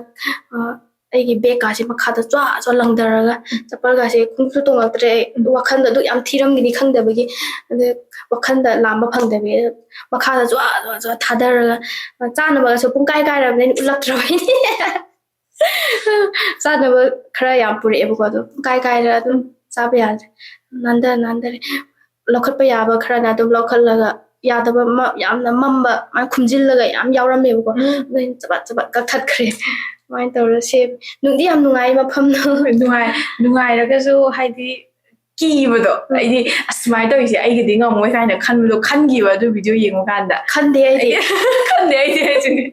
ꯑꯩꯒꯤ ꯕꯦꯒꯀꯥꯁꯦ ꯃꯈꯥꯗ ꯆ꯭ꯋꯥ ꯂꯪꯊꯔꯒ ꯆꯄꯜꯒꯥꯁꯦ ꯈꯣꯡꯁꯨ ꯇꯣꯡꯉꯛꯇ꯭ꯔꯦ ꯋꯥꯈꯜꯗ ꯑꯗꯨ ꯌꯥꯝ ꯊꯤꯔꯝꯒꯅꯤ ꯈꯪꯗꯕꯒꯤ ꯑꯗ ꯋꯥꯈꯜꯗ ꯂꯥꯝꯕ ꯐꯪꯗꯕꯤ ꯃꯈꯥꯗ ꯆ꯭ꯋꯥ ꯊꯥꯗꯔꯒ ꯆꯥꯅꯕꯒꯁꯨ ꯄꯨꯡꯀꯥꯏ ꯀꯥꯏꯔꯕꯅꯤꯅ ꯎꯠꯂꯛꯇ꯭ꯔꯕꯩꯅꯤ ꯆꯥꯅꯕ ꯈꯔ ꯌꯥꯝ ꯄꯨꯔꯛꯑꯦꯕꯀꯣ ꯑꯗꯨꯝ ꯀꯥꯏꯔ ꯑꯗꯨꯝ ꯆꯥꯕ ꯌꯥꯗ꯭ꯔꯦ ꯅꯥꯟꯊꯔꯦ ꯂꯧꯈꯠꯄ ꯌꯥꯕ ꯈꯔꯅ ꯑꯗꯨꯝ ꯂꯧꯈꯠꯂꯒ ꯌꯥꯗꯕ ꯌꯥꯝꯅ ꯃꯝꯕ ꯈꯨꯝꯖꯤꯜꯂꯒ ꯌꯥꯝ ꯌꯥꯎꯔꯝꯃꯦꯕꯀꯣ ꯑꯗꯨ ꯆꯕꯠ ꯀꯛꯊꯠꯈ꯭ꯔꯦ ꯑꯗꯨꯃꯥꯏꯅ ꯇꯧꯔ ꯅꯨꯡꯗꯤ ꯌꯥꯝ ꯅꯨꯡꯉꯥꯏ ꯃꯐꯝꯗꯣ ꯅꯨꯡꯉꯥꯏꯔꯒꯁꯨ ꯍꯥꯏꯗꯤ ꯀꯤꯕꯗꯣ ꯑꯩꯗꯤ ꯑꯁꯨꯃꯥꯏꯅ ꯇꯧꯔꯤꯁꯦ ꯑꯩꯒꯤꯗꯤ ꯉꯝꯃꯣꯏ ꯀꯥꯏꯅ ꯈꯟꯕꯗꯣ ꯈꯟꯈꯤꯕ ꯑꯗꯨ ꯚꯤꯗꯤꯑꯣ ꯌꯦꯡꯕ ꯀꯥꯟꯗ ꯈꯟꯗꯦ ꯑꯩꯗꯤ ꯍꯥꯏꯁꯤꯅꯦ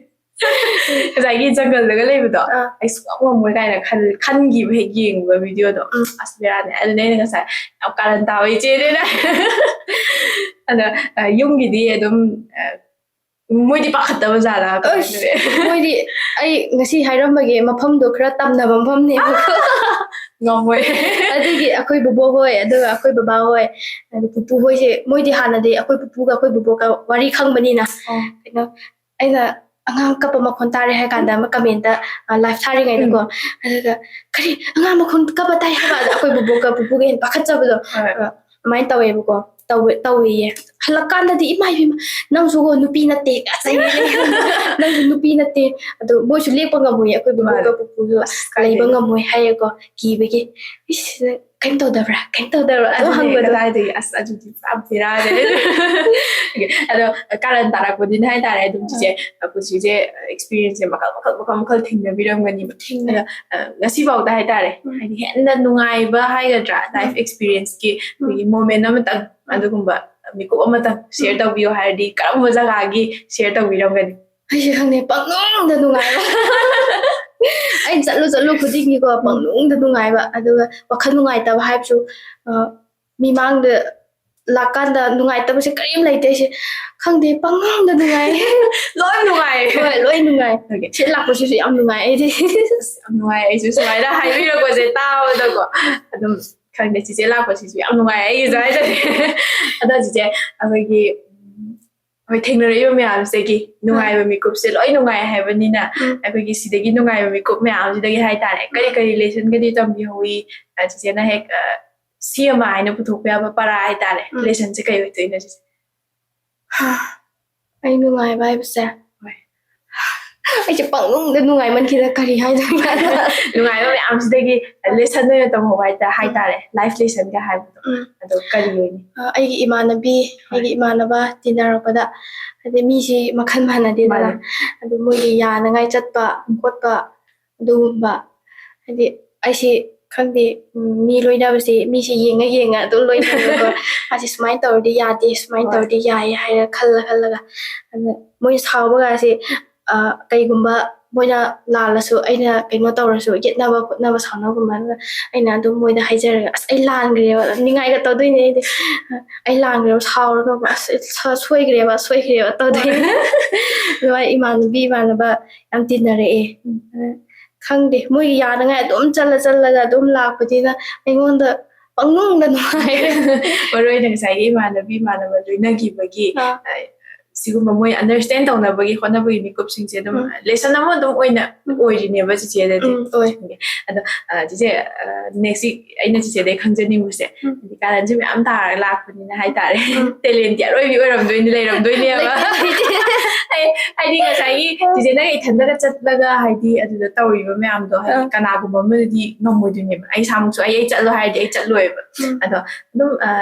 ꯉꯁꯥꯏꯒꯤ ꯖꯪꯒꯜꯗꯒ ꯂꯩꯕꯗꯣ ꯑꯩ ꯁꯨꯡꯉꯝ ꯉꯝꯃꯣꯏ ꯀꯥꯏꯅ ꯈꯟꯈꯤꯕ ꯍꯦꯛ ꯌꯦꯡꯕ ꯚꯤꯗꯤꯑꯣꯗꯣ ꯑꯁ ꯕꯦꯔꯥꯅꯦ ꯑꯗꯨꯅ ꯑꯩꯅ ꯉꯁꯥꯏ ꯌꯥꯝ ꯀꯥꯔꯟ ꯇꯥꯕ ꯏꯆꯦꯅꯦꯅ ꯑꯗ ꯌꯨꯝꯒꯤꯗꯤ ꯑꯗꯨꯝ ꯃꯣꯏꯗꯤ ꯄꯥꯈꯠꯇꯕ ꯖꯥꯠꯂꯥ ꯃꯣꯏꯗꯤ ꯑꯩ ꯉꯁꯤ ꯍꯥꯏꯔꯝꯕꯒꯤ ꯃꯐꯝꯗꯣ ꯈꯔ ꯇꯝꯅꯕ ꯃꯐꯝꯅꯦꯕꯀꯣ ꯉꯝꯃꯣꯏ ꯑꯗꯨꯒꯤ ꯑꯩꯈꯣꯏ ꯕꯨꯕꯣꯛ ꯍꯣꯏ ꯑꯗꯨꯒ ꯑꯩꯈꯣꯏ ꯕꯕꯥ ꯍꯣꯏ ꯄꯨꯄꯨ ꯍꯣꯏꯁꯦ ꯃꯣꯏꯗꯤ ꯍꯥꯟꯅꯗꯤ ꯑꯩꯈꯣꯏ ꯄꯨꯄꯨꯒ ꯑꯩꯈꯣꯏ ꯕꯨꯕꯣꯛꯀ ꯋꯥꯔꯤ ꯈꯪꯕꯅꯤꯅ ꯀꯩꯅꯣ ꯑꯩꯅ ꯑꯉꯥꯡ ꯀꯞꯄ ꯃꯈꯣꯟ ꯇꯥꯔꯦ ꯍꯥꯏ ꯀꯥꯟꯗ ꯑꯃ ꯀꯃꯦꯟꯇ ꯂꯥꯏꯚ ꯊꯥꯔꯤꯉꯩꯗꯀꯣ ꯑꯗꯨꯒ ꯀꯔꯤ ꯑꯉꯥꯡ ꯃꯈꯣꯟ ꯀꯞꯄ ꯇꯥꯏ ꯍꯥꯏꯕ ꯑꯩꯈꯣꯏ ꯕꯨꯕꯣꯛꯀ ꯄꯨꯄꯨꯒ ꯍꯦꯟꯅ ꯄꯥꯈꯠꯆꯕꯗꯣ ꯑꯗꯨꯃꯥꯏꯅ ꯇꯧꯋꯦꯕꯀꯣ ꯇꯧꯋꯦꯌꯦ ꯍꯜꯂꯛꯀꯥꯟꯗꯗꯤ ꯏꯃꯥ ꯅꯪꯁꯨ ꯅꯨꯄꯤ ꯅꯠꯇꯦ ꯅꯪꯁꯨ ꯅꯨꯄꯤ ꯅꯠꯇꯦ ꯑꯗꯣ ꯃꯣꯏꯁꯨ ꯂꯦꯞꯄ ꯉꯝꯃꯣꯏ ꯑꯩꯈꯣꯏ ꯕꯨꯕꯣꯛꯀ ꯄꯨꯄꯨꯁꯨ ꯂꯩꯕ ꯉꯝꯃꯣꯏ ꯍꯥꯏꯌꯦꯀꯣ ꯀꯤꯕꯒꯤ ꯀꯩꯝ ꯇꯧꯗꯕ꯭ꯔꯥ ꯑꯗꯨꯝ ꯍꯪꯕꯗꯣ ꯀꯗꯥꯏꯗꯒꯤ ꯑꯁ ꯑꯗꯨꯗꯤ ꯕꯦꯔꯥꯅꯦ ꯑꯗꯣ ꯀꯥꯔꯟ ꯇꯥꯔꯛꯄꯗꯤꯅ ꯍꯥꯏꯇꯥꯔꯦ ꯑꯗꯨꯝ ꯆꯤꯆꯦ ꯄꯨꯟꯁꯤꯁꯦ ꯑꯦꯛꯁꯄꯤꯔꯤꯌꯦꯟꯁꯁꯦ ꯃꯈꯜ ꯊꯦꯡꯅꯕꯤꯔꯝꯒꯅꯤꯕ ꯑꯗꯣ ꯉꯁꯤꯐꯥꯎꯗ ꯍꯥꯏꯇꯥꯔꯦ ꯍꯥꯏꯗꯤ ꯍꯦꯟꯅ ꯅꯨꯡꯉꯥꯏꯕ ꯍꯥꯏꯒꯗ꯭ꯔꯥ ꯂꯥꯏꯐ ꯑꯦꯛꯁꯄꯤꯔꯤꯌꯦꯟꯁꯀꯤ ꯑꯩꯈꯣꯏꯒꯤ ꯃꯣꯃꯦꯟ ꯑꯃꯇꯪ ꯑꯗꯨꯒꯨꯝꯕ ꯃꯤꯀꯨꯞ ꯑꯃꯇꯪ ꯁꯦꯌꯔ ꯇꯧꯕꯤꯌꯣ ꯍꯥꯏꯔꯗꯤ ꯀꯔꯝꯕ ꯖꯒꯥꯒꯤ ꯁꯦꯌꯔ ꯇꯧꯕꯤꯔꯝꯒꯅꯤ ꯑꯩꯁꯦ ꯈꯪꯗꯦ ꯄꯪꯅꯨꯡꯗ ꯅꯨꯡꯉꯥꯏꯕ ꯑꯩꯅ ꯆꯠꯂꯨ ꯈꯨꯗꯤꯡꯒꯤꯀꯣ ꯄꯪꯅꯨꯡꯗ ꯅꯨꯡꯉꯥꯏꯕ ꯑꯗꯨꯒ ꯋꯥꯈꯜ ꯅꯨꯡꯉꯥꯏꯇꯕ ꯍꯥꯏꯕꯁꯨ ꯃꯤꯃꯥꯡꯗ ꯂꯥꯛꯀꯥꯟꯗ ꯅꯨꯡꯉꯥꯏꯇꯕꯁꯦ ꯀꯔꯤꯝ ꯂꯩꯇꯦ ꯑꯩꯁꯦ ꯈꯪꯗꯦ ꯄꯪꯅꯨꯡꯗ ꯅꯨꯡꯉꯥꯏ ꯂꯣꯏ ꯅꯨꯡꯉꯥꯏ ꯍꯣꯏ ꯂꯣꯏ ꯅꯨꯡꯉꯥꯏ ꯁꯤ ꯂꯥꯛꯄꯁꯤꯁꯨ ꯌꯥꯝ ꯅꯨꯡꯉꯥꯏ ꯑꯩꯗꯤ ꯌꯥꯝ ꯅꯨꯡꯉꯥꯏ ꯑꯩꯁꯨ ꯁꯨꯃꯥꯏꯅ ꯍꯥꯏꯕꯤꯔꯛꯄꯁꯦ ꯇꯥꯕꯗꯀꯣ ꯑꯗꯨꯝ ꯈꯪꯗꯦ ꯆꯤꯆꯦ ꯂꯥꯛꯄꯁꯤꯁꯨ ꯌꯥꯝ ꯅꯨꯡꯉꯥꯏ ꯑꯩꯒꯤꯁꯨ ꯍꯥꯏꯇꯥꯔꯦ ꯑꯗꯣ ꯆꯤꯆꯦ ꯑꯩꯈꯣꯏꯒꯤ ꯑꯩꯈꯣꯏ ꯊꯦꯡꯅꯔꯛꯏꯕ ꯃꯌꯥꯝꯁꯤꯗꯒꯤ ꯅꯨꯡꯉꯥꯏꯕ ꯃꯤꯀꯨꯞꯁꯦ ꯂꯣꯏ ꯅꯨꯡꯉꯥꯏ ꯍꯥꯏꯕꯅꯤꯅ ꯑꯩꯈꯣꯏꯒꯤ ꯁꯤꯗꯒꯤ ꯅꯨꯡꯉꯥꯏꯕ ꯃꯤꯀꯨꯞ ꯃꯌꯥꯝꯁꯤꯗꯒꯤ ꯍꯥꯏꯇꯥꯔꯦ ꯀꯔꯤ ꯀꯔꯤ ꯂꯦꯁꯟꯒꯗꯤ ꯇꯝꯕꯤꯍꯧꯏ ꯆꯤꯆꯦꯅ ꯍꯦꯛ ꯁꯤ ꯑꯃ ꯍꯥꯏꯅ ꯄꯨꯊꯣꯛꯄ ꯌꯥꯕ ꯄꯔꯥ ꯍꯥꯏꯇꯥꯔꯦ ꯂꯦꯁꯟꯁꯦ ꯀꯩ ꯑꯣꯏꯗꯣꯏꯅꯣ ꯆꯤꯆꯦ ꯑꯩ ꯅꯨꯡꯉꯥꯏꯕ ꯍꯥꯏꯕꯁꯦ ꯍꯣꯏ ꯑꯩꯁꯦ ꯄꯪꯅꯨꯡꯗ ꯅꯨꯡꯉꯥꯏꯃꯟꯈꯤꯗ ꯀꯔꯤ ꯍꯥꯏꯗꯣꯏꯅꯣ ꯅꯨꯡꯉꯥꯏꯕ ꯃꯌꯥꯝꯁꯤꯗꯒꯤ ꯂꯦꯁꯟ ꯑꯣꯏꯅ ꯇꯝꯍꯧꯕ ꯍꯥꯏꯇꯥꯔꯦ ꯂꯥꯏꯐ ꯂꯦꯁꯟꯒ ꯍꯥꯏꯕꯗꯣ ꯑꯗꯣ ꯀꯔꯤ ꯑꯣꯏꯅꯤ ꯑꯩꯒꯤ ꯏꯃꯥꯟꯅꯕꯤ ꯑꯩꯒꯤ ꯏꯃꯥꯟꯅꯕ ꯇꯤꯟꯅꯔꯛꯄꯗ ꯍꯥꯏꯗꯤ ꯃꯤꯁꯤ ꯃꯈꯜ ꯃꯥꯟꯅꯗꯦꯗꯅ ꯑꯗꯨ ꯃꯣꯏꯒꯤ ꯌꯥꯅꯉꯥꯏ ꯆꯠꯄ ꯈꯣꯠꯄ ꯑꯗꯨꯒꯨꯝꯕ ꯍꯥꯏꯗꯤ ꯑꯩꯁꯤ ꯈꯪꯗꯦ ꯃꯤ ꯂꯣꯏꯅꯕꯁꯤ ꯃꯤꯁꯤ ꯌꯦꯡꯉ ꯑꯗꯨꯝ ꯂꯣꯏꯅꯕꯀꯣ ꯃꯥꯁꯤ ꯁꯨꯃꯥꯏꯅ ꯇꯧꯔꯗꯤ ꯌꯥꯗꯦ ꯁꯨꯃꯥꯏꯅ ꯇꯧꯔꯗꯤ ꯌꯥꯏ ꯍꯥꯏꯔ ꯈꯜꯂꯒ ꯑꯗ ꯃꯣꯏꯅ ꯁꯥꯎꯕꯒꯁꯤ ꯀꯩꯒꯨꯝꯕ ꯃꯣꯏꯅ ꯂꯥꯜꯂꯁꯨ ꯑꯩꯅ ꯀꯩꯅꯣ ꯇꯧꯔꯁꯨ ꯌꯦꯠꯅꯕ ꯈꯣꯠꯅꯕ ꯁꯥꯎꯅꯕꯒꯨꯝꯕ ꯑꯩꯅ ꯑꯗꯨꯝ ꯃꯣꯏꯗ ꯍꯥꯏꯖꯔꯒ ꯑꯁ ꯑꯩ ꯂꯥꯟꯈ꯭ꯔꯦꯕ ꯅꯤꯡꯉꯥꯏꯒ ꯇꯧꯗꯣꯏꯅꯦ ꯑꯩꯗꯤ ꯑꯩ ꯂꯥꯟꯈ꯭ꯔꯦꯕ ꯁꯥꯎꯔꯒ ꯑꯁ ꯁꯣꯏꯈ꯭ꯔꯦꯕ ꯇꯧꯗꯣꯏꯅꯦ ꯑꯗꯨꯃꯥꯏꯅ ꯏꯃꯥꯟꯅꯕ ꯌꯥꯝ ꯇꯤꯟꯅꯔꯛꯑꯦ ꯈꯪꯗꯦ ꯃꯣꯏꯒꯤ ꯌꯥꯅꯉꯥꯏ ꯑꯗꯨꯝ ꯆꯠꯂꯒ ꯑꯗꯨꯝ ꯂꯥꯛꯄꯅꯤꯅ ꯑꯩꯉꯣꯟꯗ ꯄꯪꯅꯨꯡꯗ ꯅꯨꯡꯉꯥꯏꯔꯦ ꯃꯔꯨ ꯑꯣꯏꯅ ꯉꯁꯥꯏꯒꯤ ꯏꯃꯥꯟꯅꯕ ꯂꯣꯏꯅꯈꯤꯕꯒꯤ ꯁꯤꯒꯨꯝꯕ ꯃꯣꯏ ꯑꯟꯗꯔꯁꯇꯦꯟ ꯇꯧꯅꯕꯒꯤ ꯍꯣꯠꯅꯕꯒꯤ ꯃꯤꯀꯨꯞꯁꯤꯡꯁꯦ ꯑꯗꯨꯝ ꯂꯦꯁꯟ ꯑꯃ ꯑꯗꯨꯝ ꯑꯣꯏꯔꯤꯅꯦꯕ ꯆꯤꯆꯦꯗꯗꯤ ꯑꯗꯣ ꯆꯤꯆꯦ ꯅꯦꯛꯁ ꯑꯩꯅ ꯆꯤꯆꯦꯗꯩ ꯈꯪꯖꯅꯤꯡꯕꯁꯦ ꯍꯥꯏꯗꯤ ꯀꯥꯔꯟꯁꯦ ꯃꯌꯥꯝ ꯇꯥꯔꯒ ꯂꯥꯛꯄꯅꯤꯅ ꯍꯥꯏꯇꯥꯔꯦ ꯇꯦꯂꯦꯟꯇꯤ ꯑꯔꯣꯏꯕꯤ ꯂꯩꯔꯝꯗꯣꯏꯅꯦꯕ ꯍꯥꯏꯗꯤ ꯉꯁꯥꯏꯒꯤ ꯆꯤꯆꯦꯅ ꯏꯊꯟꯗꯒ ꯆꯠꯂꯒ ꯍꯥꯏꯗꯤ ꯑꯗꯨꯗ ꯇꯧꯔꯤꯕ ꯃꯌꯥꯝꯗꯣ ꯍꯥꯏꯗꯤ ꯀꯅꯥꯒꯨꯝꯕ ꯑꯃꯗꯗꯤ ꯉꯝꯃꯣꯏꯗꯣꯏꯅꯦꯕ ꯑꯩ ꯏꯁꯥꯃꯛꯁꯨ ꯑꯩ ꯆꯠꯂꯣ ꯍꯥꯏꯔꯗꯤ ꯑꯩ ꯆꯠꯂꯣꯏꯕ ꯑꯗꯣ ꯑꯗꯨꯝ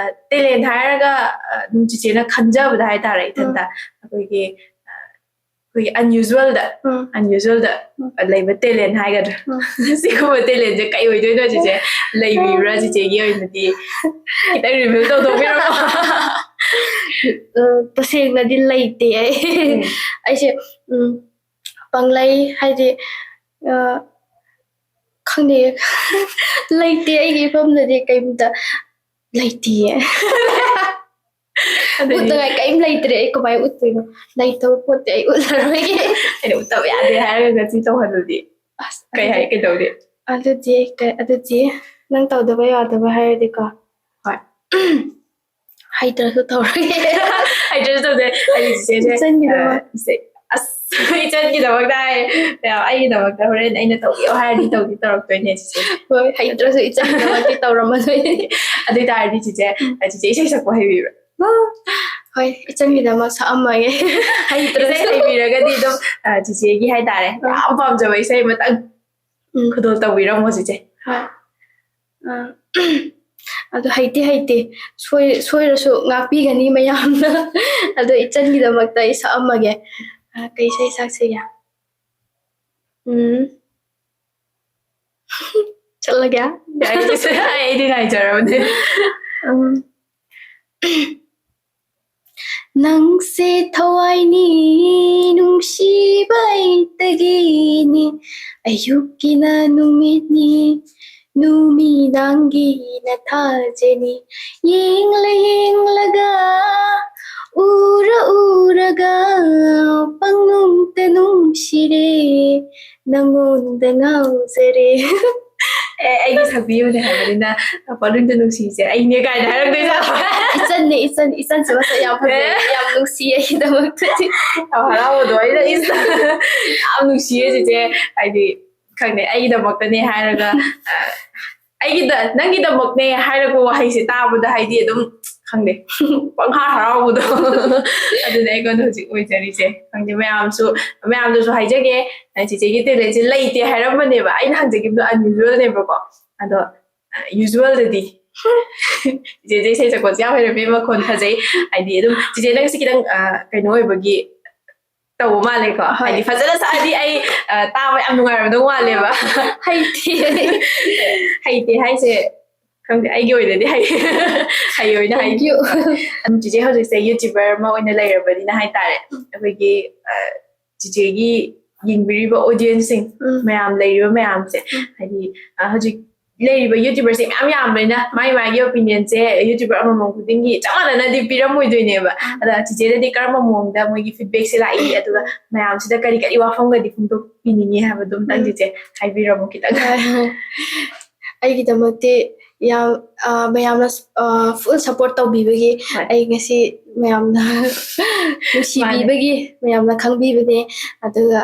ꯇꯦꯂꯦꯟ ꯍꯥꯏꯔꯒ ꯑꯗꯨꯝ ꯆꯤꯆꯦꯅ ꯈꯟꯖꯕꯗ ꯍꯥꯏꯇꯥꯔꯦ ꯏꯊꯟꯇ ꯑꯩꯈꯣꯏꯒꯤ ꯑꯟꯌꯨꯖꯨꯋꯦꯜꯗ ꯂꯩꯕ ꯇꯦꯂꯦꯟ ꯍꯥꯏꯒꯗ꯭ꯔꯥ ꯁꯤꯒꯨꯝꯕ ꯇꯦꯂꯦꯟꯁꯦ ꯀꯩ ꯑꯣꯏꯗꯣꯏꯅꯣ ꯆꯤꯆꯦ ꯂꯩꯕꯤꯕ꯭ꯔꯥ ꯆꯤꯆꯦꯒꯤ ꯑꯣꯏꯅꯗꯤ ꯈꯤꯇꯪ ꯔꯤꯚꯤꯜ ꯇꯧꯊꯣꯛꯄꯤꯔꯣ ꯇꯁꯦꯡꯅꯗꯤ ꯂꯩꯇꯦ ꯑꯩꯁꯦ ꯄꯪꯂꯩ ꯍꯥꯏꯗꯤ ꯈꯪꯗꯦ ꯂꯩꯇꯦ ꯑꯩꯒꯤ ꯏꯐꯝꯗꯗꯤ ꯀꯩꯝꯇ ꯂꯩꯇꯤꯌꯦ ꯎꯠꯅꯉꯥꯏ ꯀꯔꯤꯝ ꯂꯩꯇ꯭ꯔꯦ ꯑꯩ ꯀꯃꯥꯏꯅ ꯎꯠꯇꯣꯏꯅꯣ ꯂꯩꯇꯕ ꯄꯣꯠꯇꯤ ꯑꯩ ꯎꯠꯂꯔꯣꯏꯒꯦ ꯑꯩꯅ ꯎꯠꯇꯕ ꯌꯥꯗꯦ ꯍꯥꯏꯔꯒ ꯁꯤ ꯇꯧꯍꯜꯂꯨꯗꯤ ꯑꯁ ꯀꯩꯗꯧꯗꯦ ꯑꯗꯨꯗꯤ ꯅꯪ ꯇꯧꯗꯕ ꯌꯥꯗꯕ ꯍꯥꯏꯔꯗꯤꯀꯣ ꯍꯣꯏ ꯍꯩꯇ꯭ꯔꯁꯨ ꯇꯧꯔꯒꯦ ꯍꯩꯇ꯭ꯔꯁꯨ ꯇꯧꯗꯦ ꯑꯩꯒꯤ ꯆꯤꯆꯦꯁꯦ ꯏꯆꯟꯒꯤꯗꯃꯛꯇ ꯑꯩꯒꯤꯗꯃꯛꯇ ꯍꯣꯔꯦꯟ ꯑꯩꯅ ꯇꯧꯕꯤꯌꯣ ꯍꯥꯏꯔꯗꯤ ꯇꯧꯔꯛꯇꯣꯏꯅꯦ ꯆꯤꯆꯦ ꯍꯣꯏ ꯍꯩꯇ꯭ꯔꯁꯨ ꯏꯆꯟꯒꯤꯗꯃꯛꯇꯤ ꯇꯧꯔꯝꯃꯗꯣꯏꯅꯦ ꯑꯗꯨ ꯑꯣꯏꯇꯥꯔꯗꯤ ꯆꯤꯆꯦ ꯏꯁꯩ ꯁꯛꯄ ꯍꯩꯕꯤꯕ꯭ꯔꯥ ꯍꯣꯏ ꯏꯆꯟꯒꯤꯗꯃꯛ ꯁꯛꯑꯝꯃꯒꯦ ꯏꯁꯩ ꯍꯩꯕꯤꯔꯒꯗꯤ ꯑꯗꯨꯝ ꯆꯤꯆꯦꯒꯤ ꯍꯥꯏꯇꯥꯔꯦ ꯌꯥꯝ ꯄꯥꯝꯖꯕ ꯏꯁꯩ ꯑꯃꯇꯪ ꯈꯨꯗꯣꯜ ꯇꯧꯕꯤꯔꯝꯃꯣ ꯆꯤꯆꯦ ꯑꯗꯨ ꯍꯩꯇꯦ ꯁꯣꯏꯔꯁꯨ ꯉꯥꯛꯄꯤꯒꯅꯤ ꯃꯌꯥꯝꯅ ꯑꯗꯣ ꯏꯆꯟꯒꯤꯗꯃꯛꯇ ꯑꯩ ꯁꯛꯑꯝꯃꯒꯦ ꯀꯩ ꯏꯁꯩ ꯁꯛꯁꯤꯒꯦ ꯆꯠꯂꯒꯦ ꯑꯩꯗꯤ ꯉꯥꯏꯖꯔꯕꯅꯦ ꯅꯪꯁꯦ ꯊꯋꯥꯏꯅꯤ ꯅꯨꯡꯁꯤꯕ ꯑꯩꯇꯒꯤꯅꯤ ꯑꯌꯨꯛꯀꯤꯅ ꯅꯨꯃꯤꯠꯅꯤ ꯅꯨꯃꯤꯗꯥꯡꯒꯤꯅ ꯊꯥꯖꯅꯤ ꯌꯦꯡꯂꯒ ꯎꯔꯒ ꯄꯪꯅꯨꯡꯇ ꯅꯨꯡꯁꯤꯔꯦ ꯅꯪꯉꯣꯟꯗ ꯉꯥꯎꯖꯔꯦ ꯑꯩꯒꯤ ꯁꯛꯄꯤꯌꯨꯅꯦ ꯍꯥꯏꯕꯅꯤꯅ ꯄꯪꯅꯨꯡꯇ ꯅꯨꯡꯁꯤꯁꯦ ꯑꯩꯅꯦ ꯀꯥꯏꯅ ꯍꯥꯏꯔꯛꯇꯣꯏꯖꯥꯠꯂꯣ ꯏꯆꯟꯁꯨ ꯃꯁꯛ ꯌꯥꯝ ꯐꯖꯩ ꯌꯥꯝ ꯅꯨꯡꯁꯤꯌꯦ ꯑꯩꯒꯤꯗꯃꯛꯇꯗꯤ ꯌꯥꯝ ꯍꯔꯥꯎꯕꯗꯣ ꯑꯩꯅ ꯌꯥꯝ ꯅꯨꯡꯁꯤꯌꯦ ꯆꯤꯆꯦ ꯍꯥꯏꯗꯤ ꯈꯪꯗꯦ ꯑꯩꯒꯤꯗꯃꯛꯇꯅꯦ ꯍꯥꯏꯔꯒ ꯅꯪꯒꯤꯗꯃꯛꯅꯦ ꯍꯥꯏꯔꯛꯄ ꯋꯥꯍꯩꯁꯦ ꯇꯥꯕꯗ ꯍꯥꯏꯗꯤ ꯑꯗꯨꯝ ꯈꯪꯗꯦ ꯍꯔꯥꯎꯕꯗꯣ ꯑꯗꯨꯅ ꯑꯩꯉꯣꯟꯗ ꯍꯧꯖꯤꯛ ꯑꯣꯏꯖꯔꯤꯁꯦ ꯈꯪꯗꯦ ꯃꯌꯥꯝꯗꯁꯨ ꯍꯥꯏꯖꯒꯦ ꯆꯤꯆꯦꯒꯤ ꯇꯦꯂꯦꯟꯁꯦ ꯂꯩꯇꯦ ꯍꯥꯏꯔꯝꯕꯅꯦꯕ ꯑꯩꯅ ꯍꯪꯖꯈꯤꯕꯗꯣ ꯑꯟꯌꯨꯖꯨꯋꯦꯜꯅꯦꯕꯀꯣ ꯑꯗꯣ ꯌꯨꯖꯨꯋꯦꯜꯗꯗꯤ ꯆꯤꯆꯦꯁꯦ ꯏꯁꯩ ꯁꯛꯄꯁꯦ ꯌꯥꯝ ꯍꯩꯔꯝꯃꯤ ꯃꯈꯣꯟ ꯐꯖꯩ ꯍꯥꯏꯗꯤ ꯑꯗꯨꯝ ꯆꯤꯆꯦ ꯅꯪꯁꯦ ꯈꯤꯇꯪ ꯀꯩꯅꯣ ꯑꯣꯏꯕꯒꯤ ꯇꯧꯕ ꯃꯥꯜꯂꯦꯀꯣ ꯍꯥꯏꯗꯤ ꯐꯖꯅ ꯁꯛꯑꯗꯤ ꯑꯩ ꯇꯥꯕ ꯌꯥꯝ ꯅꯨꯡꯉꯥꯏꯔꯝꯗꯧ ꯃꯥꯜꯂꯦꯕ ꯍꯩꯇꯦ ꯍꯥꯏꯁꯦ ꯈꯪꯗꯦ ꯑꯩꯒꯤ ꯑꯣꯏꯅꯗꯤ ꯍꯩ ꯆꯤꯆꯦ ꯍꯧꯖꯤꯛꯁꯦ ꯌꯨꯇ꯭ꯌꯨꯕꯔ ꯑꯃ ꯑꯣꯏꯅ ꯂꯩꯔꯕꯅꯤꯅ ꯍꯥꯏꯇꯥꯔꯦ ꯑꯩꯈꯣꯏꯒꯤ ꯆꯤꯆꯦꯒꯤ ꯌꯦꯡꯕꯤꯔꯤꯕ ꯑꯣꯗꯤꯌꯟꯁꯁꯤꯡ ꯃꯌꯥꯝ ꯂꯩꯔꯤꯕ ꯃꯌꯥꯝꯁꯦ ꯍꯥꯏꯗꯤ ꯍꯧꯖꯤꯛ ꯂꯩꯔꯤꯕ ꯌꯨꯇ꯭ꯌꯨꯕꯔꯁꯦ ꯃꯌꯥꯝ ꯌꯥꯝꯕꯅꯤꯅ ꯃꯥꯒꯤ ꯑꯣꯄꯤꯅꯤꯌꯟꯁꯦ ꯌꯨꯇ꯭ꯌꯨꯕꯔ ꯑꯃꯃꯝ ꯈꯨꯗꯤꯡꯒꯤ ꯆꯞ ꯃꯥꯟꯅꯅꯗꯤ ꯄꯤꯔꯝꯃꯣꯏꯗꯣꯏꯅꯦꯕ ꯑꯗ ꯆꯤꯆꯦꯗꯗꯤ ꯀꯔꯝꯕ ꯃꯑꯣꯡꯗ ꯃꯣꯏꯒꯤ ꯐꯤꯗꯕꯦꯛꯁꯦ ꯂꯥꯛꯏ ꯑꯗꯨꯒ ꯃꯌꯥꯝꯁꯤꯗ ꯀꯔꯤ ꯋꯥꯐꯝꯒꯗꯤ ꯐꯣꯡꯗꯣꯛꯄꯤꯅꯤꯡꯉꯤ ꯍꯥꯏꯕꯗꯨ ꯑꯝꯇꯪ ꯆꯤꯆꯦ ꯍꯥꯏꯕꯤꯔꯝꯃꯣ ꯈꯤꯇꯪ ꯑꯩꯒꯤꯗꯃꯛꯇꯤ ꯌꯥꯝ ꯃꯌꯥꯝꯅ ꯐꯨꯜ ꯁꯞꯄꯣꯔꯠ ꯇꯧꯕꯤꯕꯒꯤ ꯑꯩ ꯉꯁꯤ ꯃꯌꯥꯝꯅ ꯅꯨꯡꯁꯤꯕꯤꯕꯒꯤ ꯃꯌꯥꯝꯅ ꯈꯪꯕꯤꯕꯅꯦ ꯑꯗꯨꯒ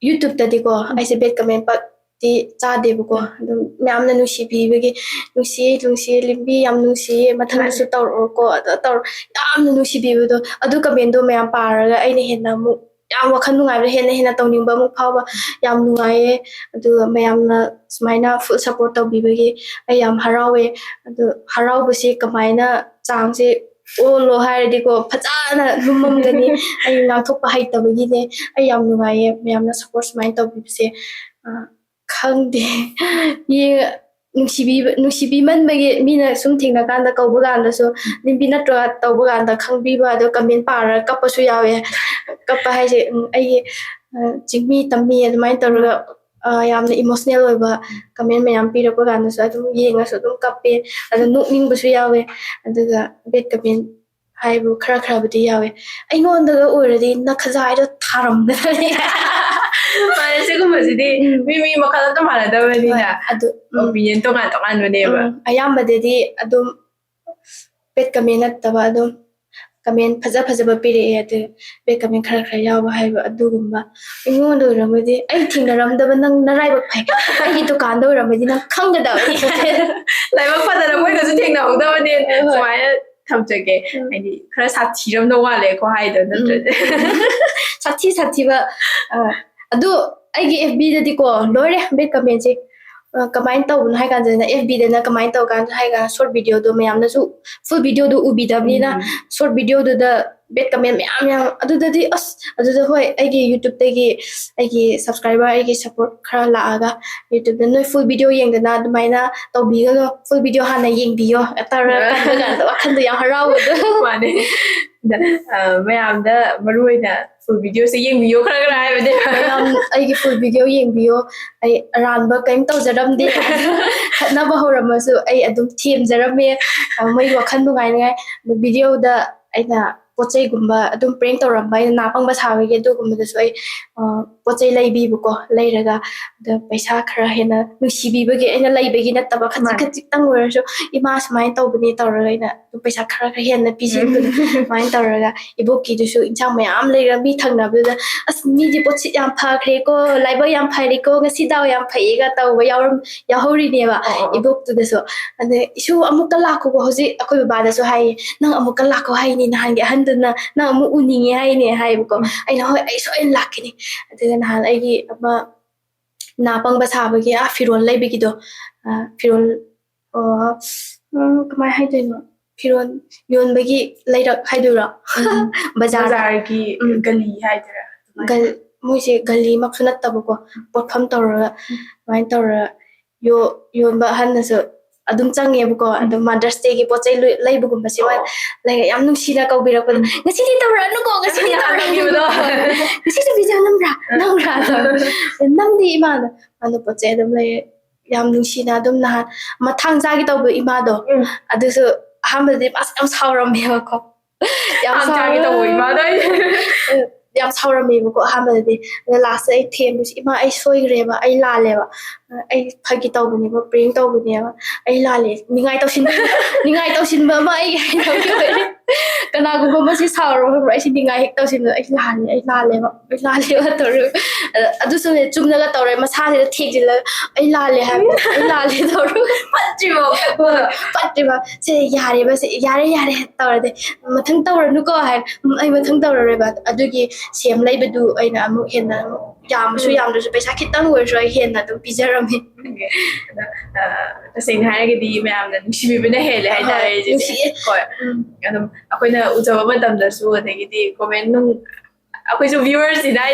ꯌꯨꯇ꯭ꯌꯨꯕꯇꯗꯤꯀꯣ ꯑꯩꯁꯦ ꯕꯦꯗ ꯀꯃꯦꯟ ꯄꯥꯛꯇꯤ ꯆꯥꯗꯦꯕꯀꯣ ꯑꯗꯨꯝ ꯃꯌꯥꯝꯅ ꯅꯨꯡꯁꯤꯕꯤꯕꯒꯤ ꯅꯨꯡꯁꯤꯌꯦ ꯂꯤꯝꯕꯤ ꯌꯥꯝ ꯅꯨꯡꯁꯤꯌꯦ ꯃꯊꯪꯗꯁꯨ ꯇꯧꯔꯛꯑꯣꯀꯣ ꯑꯗ ꯌꯥꯝꯅ ꯅꯨꯡꯁꯤꯕꯤꯕꯗꯣ ꯑꯗꯨ ꯀꯃꯦꯟꯗꯣ ꯃꯌꯥꯝ ꯄꯥꯔꯒ ꯑꯩꯅ ꯍꯦꯟꯅ ꯑꯃꯨꯛ ꯌꯥꯝ ꯋꯥꯈꯜ ꯅꯨꯡꯉꯥꯏꯕ ꯍꯦꯟꯅ ꯇꯧꯅꯤꯡꯕ ꯑꯃꯨꯛ ꯐꯥꯎꯕ ꯌꯥꯝ ꯅꯨꯡꯉꯥꯏꯌꯦ ꯑꯗꯨꯒ ꯃꯌꯥꯝꯅ ꯁꯨꯃꯥꯏꯅ ꯐꯨꯜ ꯁꯞꯄꯣꯔꯠ ꯇꯧꯕꯤꯕꯒꯤ ꯑꯩ ꯌꯥꯝ ꯍꯔꯥꯎꯋꯦ ꯑꯗꯨ ꯍꯔꯥꯎꯕꯁꯤ ꯀꯃꯥꯏꯅ ꯆꯥꯡꯁꯦ ꯑꯣꯜꯂꯣ ꯍꯥꯏꯔꯗꯤꯀꯣ ꯐꯖꯅ ꯂꯨꯝꯃꯝꯒꯅꯤ ꯑꯩ ꯉꯥꯡꯊꯣꯛꯄ ꯍꯩꯇꯕꯒꯤꯅꯦ ꯑꯩ ꯌꯥꯝ ꯅꯨꯡꯉꯥꯏꯌꯦ ꯃꯌꯥꯝꯅ ꯁꯞꯄꯣꯔꯠ ꯁꯨꯃꯥꯏꯅ ꯇꯧꯕꯤꯕꯁꯦ ꯈꯪꯗꯦ ꯅꯨꯡꯁꯤꯕꯤꯃꯟꯕꯒꯤ ꯃꯤꯅ ꯁꯨꯝ ꯊꯦꯡꯅꯀꯥꯟꯗ ꯀꯧꯕ ꯀꯥꯟꯗꯁꯨ ꯂꯤꯝꯕꯤ ꯅꯠꯇ꯭ꯔꯣ ꯇꯧꯕ ꯀꯥꯟꯗ ꯈꯪꯕꯤꯕ ꯑꯗꯣ ꯀꯃꯦꯟ ꯄꯥꯔꯒ ꯀꯞꯄꯁꯨ ꯌꯥꯎꯋꯦ ꯀꯞꯄ ꯍꯥꯏꯁꯦ ꯑꯩꯒꯤ ꯆꯤꯡꯃꯤ ꯇꯝꯃꯤ ꯑꯗꯨꯃꯥꯏꯅ ꯇꯧꯔꯒ ꯌꯥꯝꯅ ꯏꯃꯣꯁꯅꯦꯜ ꯑꯣꯏꯕ ꯀꯃꯦꯟ ꯃꯌꯥꯝ ꯄꯤꯔꯛꯄ ꯀꯥꯟꯗꯁꯨ ꯑꯗꯨꯝ ꯌꯦꯡꯉꯁꯨ ꯑꯗꯨꯝ ꯀꯞꯄꯦ ꯑꯗꯨ ꯅꯣꯛꯅꯤꯡꯕꯁꯨ ꯌꯥꯎꯋꯦ ꯑꯗꯨꯒ ꯕꯦꯗ ꯀꯃꯦꯟ ꯍꯥꯏꯕꯨ ꯈꯔꯕꯨꯗꯤ ꯌꯥꯎꯋꯦ ꯑꯩꯉꯣꯟꯗꯒ ꯑꯣꯏꯔꯗꯤ ꯅꯈꯖꯥꯏꯗꯣ ꯊꯥꯔꯝꯒꯗꯕꯅꯤ ꯃꯥꯅꯦ ꯁꯤꯒꯨꯝꯕꯁꯤꯗꯤ ꯃꯤ ꯃꯈꯜ ꯑꯝꯇ ꯃꯥꯟꯅꯗꯕꯅꯤꯅ ꯑꯗꯨ ꯑꯣꯄꯤꯅꯤꯌꯟ ꯇꯣꯉꯥꯟꯕꯅꯦꯕ ꯑꯌꯥꯝꯕꯗꯗꯤ ꯑꯗꯨꯝ ꯕꯦꯗ ꯀꯃꯦꯟ ꯅꯠꯇꯕ ꯑꯗꯨꯝ ꯀꯃꯦꯟ ꯐꯖꯕ ꯄꯤꯔꯛꯑꯦ ꯑꯗꯨ ꯕꯦꯗ ꯀꯃꯦꯟ ꯈꯔ ꯌꯥꯎꯕ ꯍꯥꯏꯕ ꯑꯗꯨꯒꯨꯝꯕ ꯑꯩꯉꯣꯟꯗ ꯑꯣꯏꯔꯝꯃꯗꯤ ꯑꯩ ꯊꯦꯡꯅꯔꯝꯗꯕ ꯅꯪ ꯅꯔꯥꯏꯕꯛ ꯐꯩ ꯑꯩꯒꯤ ꯗꯨꯀꯥꯟꯗ ꯑꯣꯏꯔꯝꯃꯗꯤ ꯅꯪ ꯈꯪꯒꯗꯕꯅꯤ ꯂꯥꯏꯕꯛ ꯐꯗꯅ ꯃꯣꯏꯒꯁꯨ ꯊꯦꯡꯅꯍꯧꯗꯕꯅꯦ ꯁꯨꯃꯥꯏꯅ ꯊꯝꯖꯒꯦ ꯍꯥꯏꯗꯤ ꯈꯔ ꯁꯥꯊꯤꯔꯝꯗꯧ ꯃꯥꯜꯂꯦꯀꯣ ꯍꯥꯏꯗꯣ ꯅꯠꯇ꯭ꯔꯗꯤ ꯁꯥꯊꯤꯕ ꯑꯗꯨ ꯑꯩꯒꯤ FBꯗꯗꯤꯀꯣ ꯂꯣꯏꯔꯦ ꯕꯦꯗ ꯀꯃꯦꯟꯁꯦ ꯀꯃꯥꯏꯅ ꯇꯧꯕꯅꯣ ꯍꯥꯏ ꯀꯥꯟꯗꯅ FBꯗꯅ ꯀꯃꯥꯏꯅ ꯇꯧꯀꯥꯟꯗ ꯍꯥꯏ ꯀꯥꯟꯗ ꯁꯣꯔꯠ ꯚꯤꯗꯤꯑꯣꯗꯣ ꯃꯌꯥꯝꯅꯁꯨ ꯐꯨꯜ ꯚꯤꯗꯤꯑꯣꯗꯣ ꯎꯕꯤꯗꯕꯅꯤꯅ ꯁꯣꯔꯠ ꯚꯤꯗꯤꯑꯣꯗꯨꯗ ꯕꯦꯗ ꯀꯃꯦꯟ ꯃꯌꯥꯝ ꯑꯗꯨꯗꯗꯤ ꯑꯗꯨꯗ ꯍꯣꯏ ꯑꯩꯒꯤ ꯌꯨꯇ꯭ꯌꯨꯕꯇꯒꯤ ꯑꯩꯒꯤ ꯁꯕꯁꯀ꯭ꯔꯥꯏꯕꯔ ꯑꯩꯒꯤ ꯁꯞꯄꯣꯔꯠꯈꯔ ꯂꯥꯛꯑꯒ ꯌꯨꯇ꯭ꯌꯨꯕꯇ ꯅꯣꯏ ꯐꯨꯜ ꯚꯤꯗꯤꯑꯣ ꯌꯦꯡꯗꯅ ꯑꯗꯨꯃꯥꯏꯅ ꯇꯧꯕꯤꯒꯅꯣ ꯐꯨꯜ ꯚꯤꯗꯤꯑꯣ ꯍꯥꯟꯅ ꯌꯦꯡꯕꯤꯌꯣ ꯇꯧꯔꯒ ꯀꯟꯕ ꯀꯥꯟꯗ ꯋꯥꯈꯟꯗꯣ ꯌꯥꯝ ꯍꯔꯥꯎꯕꯗꯣ ꯃꯥꯅꯦ ꯃꯌꯥꯝꯗ ꯃꯔꯨꯑꯣꯏꯅ ꯐꯨꯜ ꯚꯤꯗꯤꯑꯣꯁꯦ ꯌꯦꯡꯕꯤꯌꯣ ꯈꯔ ꯍꯥꯏꯕꯅꯦ ꯃꯌꯥꯝ ꯑꯩꯒꯤ ꯐꯨꯜ ꯚꯤꯗꯤꯑꯣ ꯌꯦꯡꯕꯤꯌꯣ ꯑꯩ ꯑꯔꯥꯟꯕ ꯀꯔꯤꯝ ꯇꯧꯖꯔꯝꯗꯦ ꯈꯠꯅꯕ ꯍꯧꯔꯝꯃꯁꯨ ꯑꯩ ꯑꯗꯨꯝ ꯊꯦꯝꯖꯔꯝꯃꯦ ꯃꯣꯏꯒꯤ ꯋꯥꯈꯜ ꯅꯨꯡꯉꯥꯏꯅꯤꯉꯥꯏ ꯑꯗꯨ ꯚꯤꯗꯤꯑꯣꯗ ꯑꯩꯅ ꯄꯣꯠ ꯆꯩꯒꯨꯝꯕ ꯑꯗꯨꯝ ꯄ꯭ꯔꯦꯡ ꯇꯧꯔꯝꯕ ꯑꯩꯅ ꯅꯥꯄꯪꯕ ꯁꯥꯕꯒꯤ ꯑꯗꯨꯒꯨꯝꯕꯗꯁꯨ ꯑꯩ ꯄꯣꯠ ꯆꯩ ꯂꯩꯕꯤꯕꯀꯣ ꯂꯩꯔꯒ ꯑꯗ ꯄꯩꯁꯥ ꯈꯔ ꯍꯦꯟꯅ ꯅꯨꯡꯁꯤꯕꯤꯕꯒꯤ ꯑꯩꯅ ꯂꯩꯕꯒꯤ ꯅꯠꯇꯕ ꯈꯖꯤꯛꯇꯪ ꯑꯣꯏꯔꯁꯨ ꯏꯃꯥ ꯁꯨꯃꯥꯏꯅ ꯇꯧꯕꯅꯤ ꯇꯧꯔꯒ ꯑꯩꯅ ꯑꯗꯨꯝ ꯄꯩꯁꯥ ꯈꯔ ꯍꯦꯟꯅ ꯄꯤꯁꯤꯟꯕꯗꯣ ꯁꯨꯃꯥꯏꯅ ꯇꯧꯔꯒ ꯏꯕꯣꯛꯀꯤꯗꯨꯁꯨ ꯏꯟꯁꯥꯡ ꯃꯌꯥꯝ ꯂꯩꯔ ꯃꯤ ꯊꯪꯅꯕꯗꯨꯗ ꯑꯁ ꯃꯤꯗꯤ ꯄꯣꯠꯁꯤꯠ ꯌꯥꯝ ꯐꯈ꯭ꯔꯦꯀꯣ ꯂꯥꯏꯕꯛ ꯌꯥꯝ ꯐꯔꯦꯀꯣ ꯉꯁꯤ ꯗꯥꯎ ꯌꯥꯝ ꯐꯩꯌꯦꯒ ꯇꯧꯕ ꯌꯥꯎꯍꯧꯔꯤꯅꯦꯕ ꯏꯕꯣꯛꯇꯨꯗꯁꯨ ꯑꯗ ꯏꯁꯨ ꯑꯃꯨꯛꯀ ꯂꯥꯛꯈꯣꯀꯣ ꯍꯧꯖꯤꯛ ꯑꯩꯈꯣꯏ ꯕꯕꯥꯗꯁꯨ ꯍꯥꯏꯌꯦ ꯅꯪ ꯑꯃꯨꯛꯀ ꯂꯥꯛꯈꯣ ꯍꯥꯏꯅꯤ ꯅꯍꯥꯟꯒꯤ ꯑꯍꯟꯗꯨꯅ ꯅꯪ ꯑꯃꯨꯛ ꯎꯅꯤꯡꯉꯦ ꯍꯥꯏꯅꯦ ꯍꯥꯏꯌꯦꯕꯀꯣ ꯑꯩꯅ ꯍꯣꯏ ꯑꯩ ꯁꯣꯏꯅ ꯂꯥꯛꯈꯤꯅꯤ ꯑꯗꯨꯒ ꯅꯍꯥꯟ ꯑꯩꯒꯤ ꯑꯃ ꯅꯥ ꯄꯪꯕ ꯁꯥꯕꯒꯤ ꯐꯤꯔꯣꯜ ꯂꯩꯕꯒꯤꯗꯣ ꯐꯤꯔꯣꯜ ꯀꯃꯥꯏꯅ ꯍꯥꯏꯗꯣꯏꯅꯣ ꯐꯤꯔꯣꯜ ꯌꯣꯟꯕꯒꯤ ꯂꯩꯔꯛ ꯍꯥꯏꯗꯣꯏꯔꯣ ꯕꯖꯥꯔꯒꯤ ꯒꯂꯤ ꯍꯥꯏꯗꯣꯏꯔꯥ ꯃꯣꯏꯁꯦ ꯒꯜꯂꯤꯃꯛꯁꯨ ꯅꯠꯇꯕꯀꯣ ꯄꯣꯠꯐꯝ ꯇꯧꯔꯒ ꯑꯗꯨꯃꯥꯏꯅ ꯇꯧꯔꯒ ꯌꯣꯟꯕ ꯑꯍꯟꯅꯁꯨ ꯑꯗꯨꯝ ꯆꯪꯉꯦꯕꯀꯣ ꯑꯗꯨꯝ ꯃꯥꯗꯔꯁ ꯗꯦꯒꯤ ꯄꯣꯠ ꯆꯩ ꯂꯩꯕꯒꯨꯝꯕꯁꯦ ꯂꯩꯔ ꯌꯥꯝ ꯅꯨꯡꯁꯤꯅ ꯀꯧꯕꯤꯔꯛꯄꯗꯣ ꯉꯁꯤꯗꯤ ꯇꯧꯔꯛꯑꯅꯨꯀꯣ ꯉꯁꯤꯗꯤ ꯇꯧꯔꯛꯑꯅꯨꯀꯣ ꯉꯁꯤꯁꯨ ꯕꯤꯖꯥ ꯅꯝꯕ꯭ꯔꯥ ꯅꯝꯗꯤ ꯏꯃꯥꯗ ꯑꯗꯨ ꯄꯣꯠ ꯆꯩ ꯑꯗꯨꯝ ꯂꯩꯔꯦ ꯌꯥꯝ ꯅꯨꯡꯁꯤꯅ ꯑꯗꯨꯝ ꯅꯍꯥꯟ ꯃꯊꯥꯡ ꯆꯥꯒꯤ ꯇꯧꯕ ꯏꯃꯥꯗꯣ ꯑꯗꯨꯁꯨ ꯑꯍꯥꯟꯕꯗꯗꯤ ꯃꯥꯁꯨ ꯌꯥꯝ ꯁꯥꯎꯔꯝꯃꯦꯕꯀꯣ ꯌꯥꯝ ꯁꯥꯎꯔꯝꯃꯦꯕꯀꯣ ꯑꯍꯥꯟꯕꯗꯗꯤ ꯑꯗ ꯂꯥꯁꯇ ꯑꯩ ꯊꯦꯝꯕꯁꯤ ꯏꯃꯥ ꯑꯩ ꯁꯣꯏꯈ꯭ꯔꯦꯕ ꯑꯩ ꯂꯥꯜꯂꯦꯕ ꯑꯩ ꯐꯥꯒꯤ ꯇꯧꯕꯅꯦꯕ ꯄ꯭ꯔꯦꯡ ꯇꯧꯕꯅꯦꯕ ꯑꯩ ꯂꯥꯜꯂꯦ ꯅꯤꯡꯉꯥꯏ ꯇꯧꯁꯤꯟꯕ ꯑꯃ ꯑꯩꯒꯤ ꯍꯩꯅꯕꯤ ꯑꯣꯏꯔꯦ ꯀꯅꯥꯒꯨꯝꯕ ꯑꯃꯁꯤ ꯁꯥꯎꯔꯕ ꯑꯩꯁꯤ ꯅꯤꯡꯉꯥꯏ ꯍꯦꯛ ꯇꯧꯁꯤꯟꯕ ꯑꯩ ꯂꯥꯜꯂꯦꯕ ꯇꯧꯔꯒ ꯑꯗꯨꯁꯨꯅꯦ ꯆꯨꯝꯅꯒ ꯇꯧꯔꯦ ꯃꯁꯥꯁꯤꯗ ꯊꯦꯛꯖꯤꯜꯂꯒ ꯑꯩ ꯂꯥꯜꯂꯦ ꯍꯥꯏꯕ ꯑꯩ ꯂꯥꯜꯂꯦ ꯇꯧꯔꯒ ꯐꯠꯇ꯭ꯔꯤꯕ ꯁꯦ ꯌꯥꯔꯦꯕ ꯁꯦ ꯌꯥꯔꯦ ꯇꯧꯔꯗꯤ ꯃꯊꯪ ತವರನುಕೋ ꯍꯥꯏ ꯑꯩ ꯃꯊꯪ ತವರꯔꯦꯕ ꯑꯗꯨꯒꯤ ꯁꯦꯝ ꯂꯩꯕꯗꯨ ꯑꯩꯅ ꯑꯃꯨꯛ ꯍꯦꯟꯅ ꯌꯥꯝꯁꯨ ꯌꯥꯝꯗ꯭ꯔꯁꯨ ꯄꯩꯁꯥ ꯈꯤꯇꯪ ꯑꯣꯏꯔꯁꯨ ꯑꯩ ꯍꯦꯟꯅ ꯑꯗꯨꯝ ꯄꯤꯖꯔꯝꯃꯤ तसेंग हारगदी मैम नुसीबीबना हेले हाइतारे नुसीए होय अदम अखोइना उजबा मतमदसु अदगिदी कमेंट नु अखोइसु व्यूअर्स इना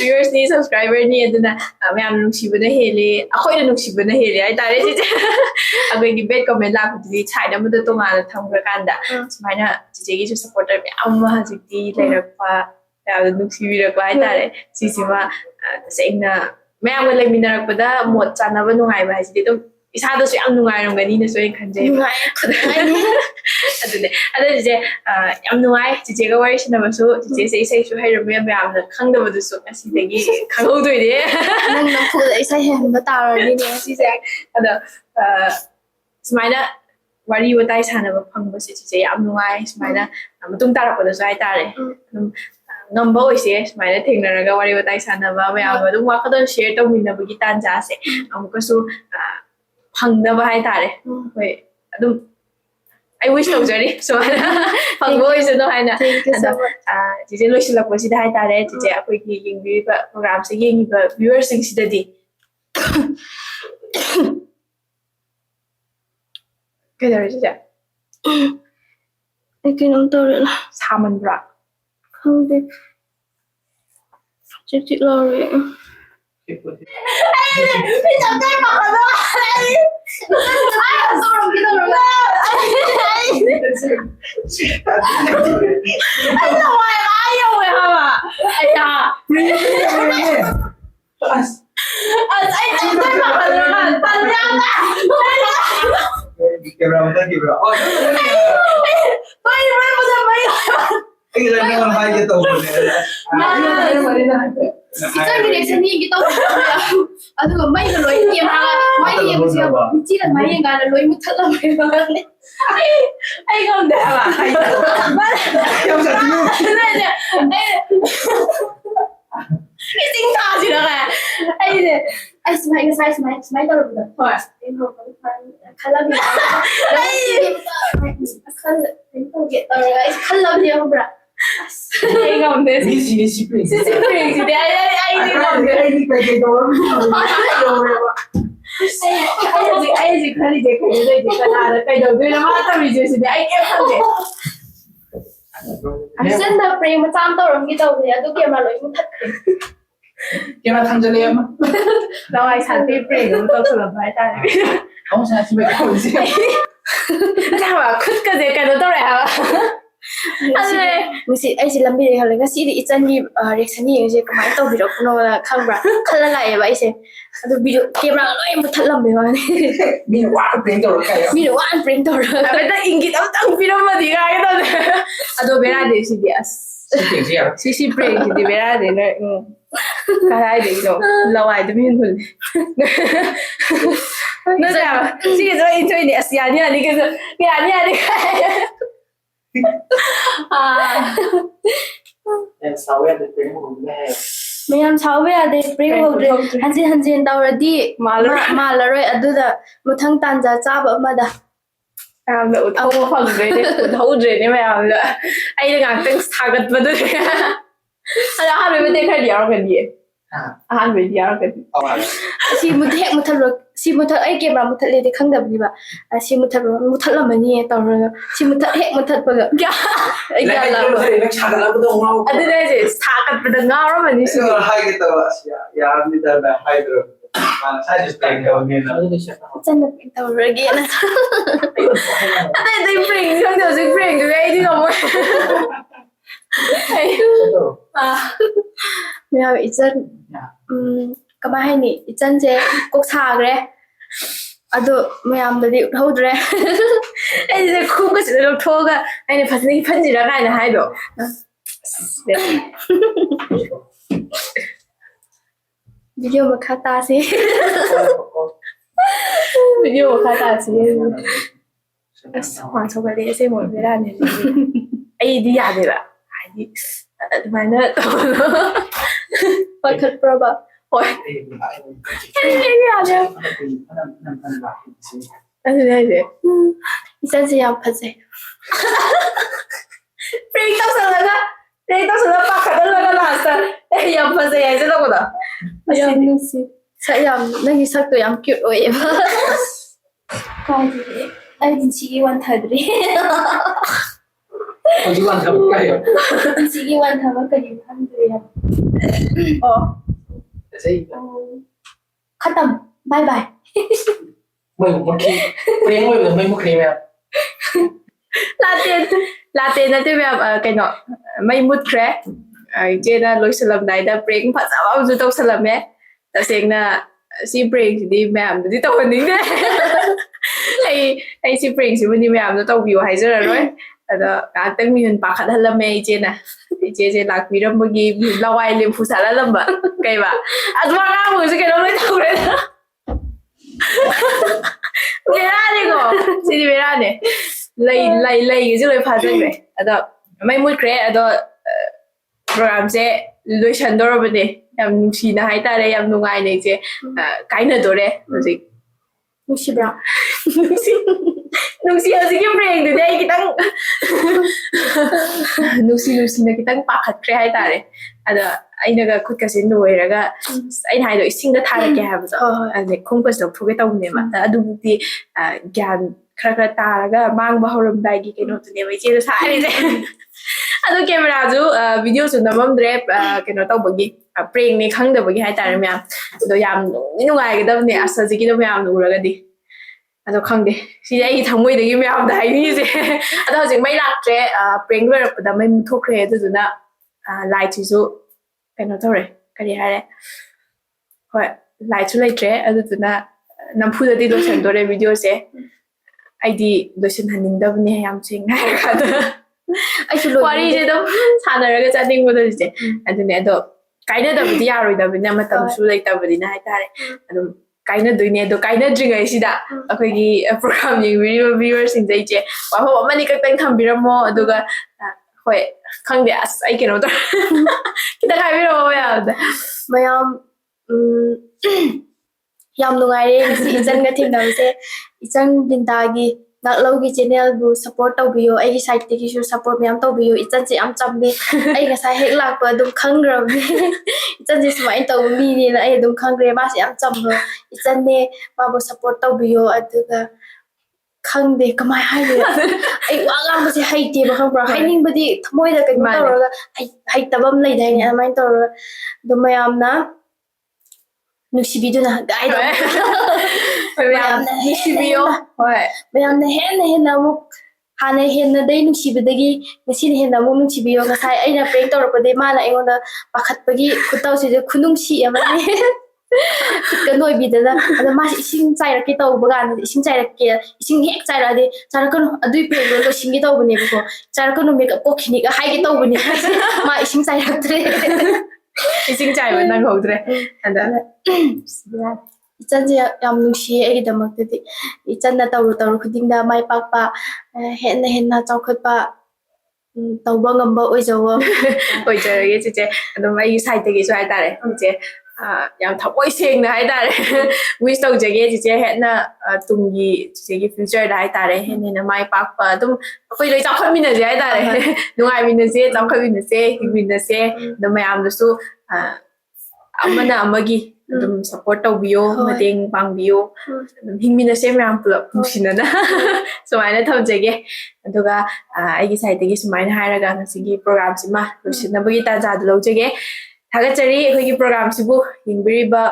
व्यूअर्स नि सब्सक्राइबर नि अदुना मैम नुसीबना हेले अखोइना नुसीबना हेले हाइतारे जिजे अगोइगी बेड कमेंट लाखुदी साइड अमदा तोंगाना थमग्रा कांदा सुमाइना जिजेगी सपोर्टर मैम हजिक्ति लेरपा ꯌꯥꯝꯅ ꯅꯨꯡꯁꯤꯕꯤꯔꯛꯄ ꯍꯥꯏꯇꯥꯔꯦ ꯁꯤꯁꯤꯃ ꯇꯁꯦꯡꯅ ꯃꯌꯥꯝꯒ ꯂꯩꯃꯤꯟꯅꯔꯛꯄꯗ ꯃꯣꯠ ꯆꯥꯟꯅꯕ ꯅꯨꯡꯉꯥꯏꯕ ꯍꯥꯏꯁꯤꯗꯤ ꯑꯗꯨꯝ ꯏꯁꯥꯗꯁꯨ ꯌꯥꯝ ꯅꯨꯡꯉꯥꯏꯔꯝꯒꯅꯤꯅꯁꯨ ꯑꯩ ꯈꯟꯖꯩ ꯑꯗꯨꯅꯦ ꯑꯗꯣ ꯆꯤꯆꯦ ꯌꯥꯝ ꯅꯨꯡꯉꯥꯏ ꯆꯤꯆꯦꯒ ꯋꯥꯔꯤ ꯁꯥꯟꯅꯕꯁꯨ ꯆꯤꯆꯦꯁꯦ ꯏꯁꯩꯁꯨ ꯍꯩꯔꯝꯃꯦ ꯃꯌꯥꯝꯅ ꯈꯪꯗꯕꯗꯨꯁꯨ ꯉꯁꯤꯗꯒꯤ ꯈꯪꯍꯧꯗꯣꯏꯅꯦ ꯅꯪ ꯅꯝꯐꯨꯗ ꯏꯁꯩ ꯍꯩꯍꯟꯕ ꯇꯥꯔꯅꯤꯅꯦ ꯉꯁꯤꯁꯦ ꯑꯗꯣ ꯁꯨꯃꯥꯏꯅ ꯋꯥꯔꯤ ꯋꯥꯇꯥꯏ ꯁꯥꯟꯅꯕ ꯐꯪꯕꯁꯦ ꯆꯤꯆꯦ ꯌꯥꯝ ꯅꯨꯡꯉꯥꯏ ꯁꯨꯃꯥꯏꯅ ꯃꯇꯨꯡ ꯇꯥꯔꯛꯄꯗꯁꯨ ꯍꯥꯏꯇꯥꯔꯦ ꯑꯗꯨꯝ ngamba oise sumaina thengnaraga wari watai sanaba mayam adum wakadon share tawminabagi tanjase amukasu phangnaba hai tare hoi adum I wish tawjari sumaina phangbo oise no haina ada jije loisilakpo sida hai tare jije akoi gi yengbiba program se yengiba viewers sing sidadi kedare jije ekinom tawrela saman bra khangde chik lori Kita reaction ni kita aduh mai ka loi ki ma mai ye mu sia mi chi la mai nga la loi mu that la mai ba ne ai không để ba cái tiếng thà gì đó à ai smile đâu được thôi em không có khăn lắm gì khăn em không get rồi khăn lắm gì không bra ai không để Sisi Pring. Sisi Pring thì ai đi không để ai gì khăn gì cái đây cái nào cái đầu tiên là mà tao bị gì thì ai em không để Sen da Pring mà chăm tao rồi nghĩ tao thì tôi kia mà lấy một thắt Kaya matanggal yan. đâu ai sản phim Pring cũng tao sửa lại ta Ako sa si Mike si. sao mà khứt cái gì cái đó tao lại Musi ai si lambi de halenga si di ichani reaction ni je kamai to biro no la khangbra khala lai ba ise adu video camera loi mu thatlam be wa ni Mi wa print to kaya. mi ro an print tor abeta ingit am tang film ma di ga ito ado bera de si dias Sisi siya. si Pring si di bera de na karai de no lawai de min hul no sa si ke so enjoy ni asia ni ani ke so ni ani And sawe the print mo me. mayam chawe ade Pring ho de hanjin tawradi malaroi aduda muthang tanja chaba amada am lo thau phang de de thau de ni ma am lo ai de ngang teng sagat ba de ala ha be de kha diar kan di han be diar kan si muthek muthalo si muthak ai camera muthak le de khangdab ni ba si muthak lamani tawra si muthak hek muthak ba ya Ya la. Nagsagal ako daw ngaw. adu de je sagat ba de ngaw ma ni si Siguro hay kita siya. Yaran ni Dada Hydro. Saya just thank you again. channa tawra ge na ai de Pring không được si Pring cái ai đi đâu mayam ichan kama hai ni ichan je kok sagre ado mayam da di hodre ai de khu cái sự đâu thô ga ai ne phân gì ra cái này hai độ video ma khata si video của khai tài xí hoàng sau cái đấy xem một cái đàn này ai đi à đấy ạ ai đi mà nó what could proba ôi ai đi à đấy anh đi đây đấy ichan je yam phase Pring tao sợ là đây tao sợ là bạc cả đó là last ai yam phase ai sẽ đâu có đó yam nusi sa yam nagi sak to yam cute oi ba kai ji ai din chi wan thadri Pagdiwan ka kayo. chi wan thama ka din handri yam ồ Kasi khatam bye bye may mukhi. Print mo may mukhi me. là tiền là tiêu về cái nọ mây mút khé ꯏꯆꯦꯅ ꯂꯣꯏꯁꯤꯜꯂꯝꯗꯥꯏꯗ ꯄ꯭ꯔꯦꯡ ꯐꯖꯕ ꯑꯃꯁꯨ ꯇꯧꯁꯜꯂꯝꯃꯦ ꯇꯁꯦꯡꯅ ꯁꯤ ꯄ꯭ꯔꯦꯡꯁꯤꯗꯤ ꯃꯌꯥꯝꯗꯗꯤ ꯇꯧꯍꯟꯅꯤꯡꯗꯦ ꯑꯩ ꯁꯤ ꯄ꯭ꯔꯦꯡꯁꯤꯕꯨꯗꯤ ꯃꯌꯥꯝꯗ ꯇꯧꯕꯤꯌꯨ ꯍꯥꯏꯖꯔꯔꯣꯏ ꯑꯗꯣ ꯉꯥꯏꯍꯥꯛꯇꯪ ꯃꯤꯍꯨꯟ ꯄꯥꯈꯠꯍꯜꯂꯝꯃꯦ ꯏꯆꯦꯅ ꯏꯆꯦꯁꯦ ꯂꯥꯛꯄꯤꯔꯝꯕꯒꯤ ꯂꯋꯥꯏ ꯂꯦꯝꯐꯨ ꯁꯥꯠꯍꯜꯂꯝꯕ ꯀꯩꯕ ꯑꯗꯨ ꯑꯉꯥꯡꯈꯩꯁꯨ ꯀꯩꯅꯣ ꯂꯣꯏ ꯇꯧꯈ꯭ꯔꯦꯗ ꯕꯦꯔꯥꯅꯤꯀꯣ ꯁꯤꯗꯤ ꯕꯦꯔꯥꯅꯦ ꯂꯩꯒꯁꯨ ꯂꯣꯏ ꯐꯥꯖꯈ꯭ꯔꯦ ꯑꯗꯣ ꯃꯩ ꯃꯨꯠꯈ꯭ꯔꯦ ꯑꯗꯣ ꯄ꯭ꯔꯣꯒ꯭ꯔꯥꯝꯁꯦ ꯂꯣꯏꯁꯟꯗꯧꯔꯕꯅꯦ ꯌꯥꯝ ꯅꯨꯡꯁꯤꯅ ꯍꯥꯏꯇꯥꯔꯦ ꯌꯥꯝ ꯅꯨꯡꯉꯥꯏꯅ ꯏꯆꯦ ꯀꯥꯏꯅꯗꯣꯔꯦ ꯍꯧꯖꯤꯛ ꯅꯨꯡꯁꯤꯕ꯭ꯔꯥ ꯅꯨꯡꯁꯤ ꯍꯧꯖꯤꯛꯀꯤ ꯄ꯭ꯔꯦꯡꯗꯨꯗꯤ ꯑꯩ ꯈꯤꯇꯪ ꯅꯨꯡꯁꯤꯅ ꯈꯤꯇꯪ ꯄꯥꯈꯠꯈ꯭ꯔꯦ ꯍꯥꯏꯇꯥꯔꯦ ꯑꯗꯣ ꯑꯩꯅꯒ ꯈꯨꯠꯀꯁꯦ ꯅꯣꯏꯔꯒ ꯑꯩꯅ ꯍꯥꯏꯗꯣ ꯏꯁꯤꯡꯗ ꯊꯥꯔꯛꯀꯦ ꯍꯥꯏꯕꯗꯣ ꯑꯗꯨꯗꯩ ꯈꯣꯡꯀꯁ ꯂꯧꯊꯣꯛꯀꯦ ꯇꯧꯕꯅꯦꯕ ꯑꯗꯨꯕꯨꯛꯇꯤ ꯒ꯭ꯌꯥꯟ ꯈꯔ ꯇꯥꯔꯒ ꯃꯥꯡꯕ ꯍꯧꯔꯝꯗꯥꯏꯒꯤ ꯀꯩꯅꯣꯗꯨꯅꯦꯕ ꯏꯆꯦꯗ ꯁꯥꯔꯤꯁꯦ ꯑꯗꯣ ꯀꯦꯃꯦꯔꯥꯁꯨ ꯚꯤꯗꯤꯑꯣꯁꯨ ꯅꯝꯃꯝꯗ꯭ꯔꯦ ꯀꯩꯅꯣ ꯇꯧꯕꯒꯤ ꯄ꯭ꯔꯦꯡꯅꯦ ꯈꯪꯗꯕꯒꯤ ꯍꯥꯏꯇꯥꯔꯦ ꯃꯌꯥꯝ ꯑꯗꯣ ꯌꯥꯝ ꯅꯨꯡꯉꯥꯏꯒꯗꯕꯅꯦ ꯑꯁ ꯍꯧꯖꯤꯛꯀꯤꯗꯣ ꯃꯌꯥꯝꯅ ꯎꯔꯒꯗꯤ ꯑꯗꯣ ꯈꯪꯗꯦ ꯁꯤꯗꯤ ꯑꯩꯒꯤ ꯊꯃꯣꯏꯗꯒꯤ ꯃꯌꯥꯝꯗ ꯍꯥꯏꯅꯤꯡꯉꯤꯁꯦ ꯑꯗꯣ ꯍꯧꯖꯤꯛ ꯃꯩ ꯂꯥꯛꯇ꯭ꯔꯦ ꯄ꯭ꯔꯦꯡ ꯂꯣꯏꯔꯛꯄꯗ ꯃꯩ ꯃꯨꯠꯊꯣꯛꯈ꯭ꯔꯦ ꯑꯗꯨꯗꯨꯅ ꯂꯥꯏꯠꯁꯤꯁꯨ ꯀꯩꯅꯣ ꯇꯧꯔꯦ ꯀꯔꯤ ꯍꯥꯏꯔꯦ ꯍꯣꯏ ꯂꯥꯏꯠꯁꯨ ꯂꯩꯇ꯭ꯔꯦ ꯑꯗꯨꯗꯨꯅ ꯅꯝꯐꯨꯗꯗꯤ ꯂꯣꯏꯁꯟꯗꯣꯔꯦ ꯚꯤꯗꯤꯑꯣꯁꯦ ꯑꯩꯗꯤ ꯂꯣꯏꯁꯤꯟꯍꯟꯅꯤꯡꯗꯕꯅꯦ ꯌꯥꯝ ꯁꯦꯡꯅ ꯍꯥꯏꯔꯀꯥꯟꯗ ꯑꯩꯁꯨ ꯋꯥꯔꯤꯁꯦ ꯑꯗꯨꯝ ꯁꯥꯟꯅꯔꯒ ꯆꯠꯅꯤꯡꯕꯗꯣ ꯏꯆꯦ ꯑꯗꯨꯅꯦ ꯑꯗꯣ ꯀꯥꯏꯅꯗꯕꯗꯤ ꯌꯥꯔꯣꯏꯗꯕꯅꯤꯅ ꯃꯇꯝꯁꯨ ꯂꯩꯇꯕꯅꯤꯅ ꯍꯥꯏꯇꯥꯔꯦ ꯑꯗꯨꯝ ꯀꯥꯏꯅꯗꯣꯏꯅꯦ ꯑꯗꯣ ꯀꯥꯏꯅꯗ꯭ꯔꯤꯉꯩꯁꯤꯗ ꯑꯩꯈꯣꯏꯒꯤ ꯄ꯭ꯔꯣꯒ꯭ꯔꯥꯝ ꯌꯦꯡꯕꯤꯔꯤꯕ ꯚꯤꯌꯨꯋꯔꯁꯤꯡꯁꯦ ꯏꯆꯦ ꯋꯥꯍꯪ ꯑꯃꯅꯤ ꯈꯛꯇꯪ ꯊꯝꯕꯤꯔꯝꯃꯣ ꯑꯗꯨꯒ ꯍꯣꯏ ꯈꯪꯗꯦ ꯑꯁ ꯑꯩ ꯀꯩꯅꯣ ꯇꯧꯔꯦ ꯈꯤꯇꯪ ꯍꯥꯏꯕꯤꯔꯝꯃꯣ ꯃꯌꯥꯝꯗ ꯃꯌꯥꯝ ꯌꯥꯝ ꯉꯥꯏꯔꯦ ꯉꯁꯤ ꯏꯆꯟꯒ ꯊꯦꯡꯅꯕꯁꯦ ꯏꯆꯟ ꯕꯤꯟꯇꯥꯒꯤ ꯉꯥꯛꯂꯧꯒꯤ ꯆꯦꯅꯦꯜꯕꯨ ꯁꯞꯄꯣꯔꯠ ꯇꯧꯕꯤꯌꯣ ꯑꯩꯒꯤ ꯁꯥꯏꯠꯇꯒꯤꯁꯨ ꯁꯞꯄꯣꯔꯠ ꯃꯌꯥꯝ ꯇꯧꯕꯤꯌꯣ ꯏꯆꯟꯁꯦ ꯌꯥꯝ ꯆꯝꯃꯦ ꯑꯩ ꯉꯁꯥꯏ ꯍꯦꯛ ꯂꯥꯛꯄ ꯑꯗꯨꯝ ꯈꯪꯈ꯭ꯔꯕꯅꯦ ꯏꯆꯟꯁꯦ ꯁꯨꯃꯥꯏꯅ ꯇꯧꯕ ꯃꯤꯅꯦꯅ ꯑꯩ ꯑꯗꯨꯝ ꯈꯪꯈ꯭ꯔꯦ ꯃꯥꯁꯦ ꯌꯥꯝ ꯆꯝꯕ ꯏꯆꯟꯅꯦ ꯃꯥꯕꯨ ꯁꯞꯄꯣꯔꯠ ꯇꯧꯕꯤꯌꯣ ꯑꯗꯨꯒ ꯈꯪꯗꯦ ꯀꯃꯥꯏꯅ ꯍꯥꯏꯗꯣꯏꯅꯣ ꯑꯩ ꯋꯥ ꯉꯥꯡꯕꯁꯦ ꯍꯩꯇꯦꯕ ꯈꯪꯕ꯭ꯔꯥ ꯍꯥꯏꯅꯤꯡꯕꯗꯤ ꯊꯃꯣꯏꯗ ꯀꯩꯅꯣ ꯇꯧꯔꯒ ꯍꯩꯇꯕ ꯑꯃ ꯂꯩꯗꯥꯏꯅꯦ ꯑꯗꯨꯃꯥꯏꯅ ꯇꯧꯔꯒ ꯑꯗꯨꯝ ꯃꯌꯥꯝꯅ ꯅꯨꯡꯁꯤꯕꯤꯗꯨꯅ ꯒꯥꯏꯗ ꯃꯌꯥꯝꯅ ꯍꯦꯟꯅ ꯑꯃꯨꯛ ꯍꯥꯟꯅ ꯍꯦꯟꯅꯗꯩ ꯅꯨꯡꯁꯤꯕꯗꯒꯤ ꯉꯁꯤꯅ ꯍꯦꯟꯅ ꯑꯃꯨꯛ ꯅꯨꯡꯁꯤꯕꯤꯌꯣ ꯉꯁꯥꯏ ꯑꯩꯅ ꯄ꯭ꯔꯦꯡ ꯇꯧꯔꯛꯄꯗꯒꯤ ꯃꯥꯅ ꯑꯩꯉꯣꯟꯗ ꯄꯥꯈꯠꯄꯒꯤ ꯈꯨꯇꯧꯁꯤꯁꯨ ꯈꯨꯅꯨꯡꯁꯤ ꯑꯃꯅꯤ ꯈꯨꯠꯀ ꯅꯣꯏꯕꯤꯗꯅ ꯑꯗꯣ ꯃꯥꯁꯤ ꯏꯁꯤꯡ ꯆꯥꯏꯔꯛꯀꯦ ꯇꯧꯕ ꯀꯥꯟꯗꯗꯤ ꯏꯁꯤꯡ ꯆꯥꯏꯔꯛꯀꯦ ꯏꯁꯤꯡ ꯍꯦꯛ ꯆꯥꯏꯔꯛꯑꯗꯤ ꯆꯥꯏꯔꯛꯀꯅꯨ ꯑꯗꯨꯏ ꯄ꯭ꯔꯦꯡꯗꯣ ꯂꯣꯏꯁꯤꯟꯒꯦ ꯇꯧꯕꯅꯦꯕꯀꯣ ꯆꯥꯏꯔꯛꯀꯅꯨ ꯃꯦꯀꯞ ꯀꯣꯛꯈꯤꯅꯤꯒ ꯍꯥꯏꯒꯦ ꯇꯧꯕꯅꯦ ꯃꯥ ꯏꯁꯤꯡ ꯆꯥꯏꯔꯛꯇ꯭ꯔꯦ ꯏꯁꯤꯡ ꯆꯥꯏꯕ ꯅꯪꯍꯧꯗ꯭ꯔꯦ ꯑꯗ ꯏꯆꯟꯁꯦ ꯌꯥꯝ ꯅꯨꯡꯁꯤꯌꯦ ꯑꯩꯒꯤꯗꯃꯛꯇꯗꯤ ꯏꯆꯟꯅ ꯇꯧꯔꯨ ꯈꯨꯗꯤꯡꯗ ꯃꯥꯏ ꯄꯥꯛꯄ ꯍꯦꯟꯅ ꯆꯥꯎꯈꯠꯄ ꯇꯧꯕ ꯉꯝꯕ ꯑꯣꯏꯖꯧꯋꯣ ꯑꯣꯏꯖꯔꯒꯦ ꯆꯤꯆꯦ ꯑꯗꯨꯝ ꯑꯩꯒꯤ ꯁꯥꯏꯠꯇꯒꯤꯁꯨ ꯍꯥꯏꯇꯥꯔꯦ ꯆꯤꯆꯦ ꯌꯥम थमोई सेंगना हाय तारे विश तौजगे चिचे हेना तुमगी चिचेगी फ्यूचर दा हाय तारे हेनेना माय पाकपा अदुम अखोय लोय चाखमिनजे हाय तारे नुंगाइमिनसे चाखमिनसे हिमिनसे the मयामदसु Amna अमगी अदुम support तौबियो मतेंग पांगबियो अदुम हिमिनसे मयाम pull-up नुसिनना सुमाइना थौजगे अदुगा आइगी साइडगी सुमाइना हायरागा नसिगी programme सिमा लुसिनबगी ताजा लौजगे थागचरी अखोगी प्रोग्राम सिबु हिंबिरिबा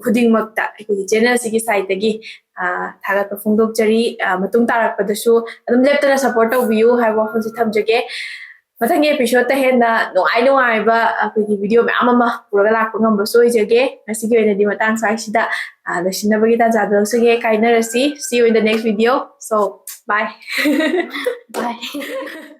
खुदिंगमक्ता अखोगी चैनल सिगी साइडगी थागत फोंदोकचरी मतुंग तारकपदसु अदुम लेप्तना सपोर्ट तौबियो हाय वाफोंसि थमजगे मथंगे एपिसोड ता हेना नुआइबा अखोगी वीडियो म्याम अमा पुरगा लाकपा ngambasु ओइजगे नसिगी ओइनदि मतांग साइसिदा लसिनबगी ताजा दलसगे काइनरसि see you in the next video so bye bye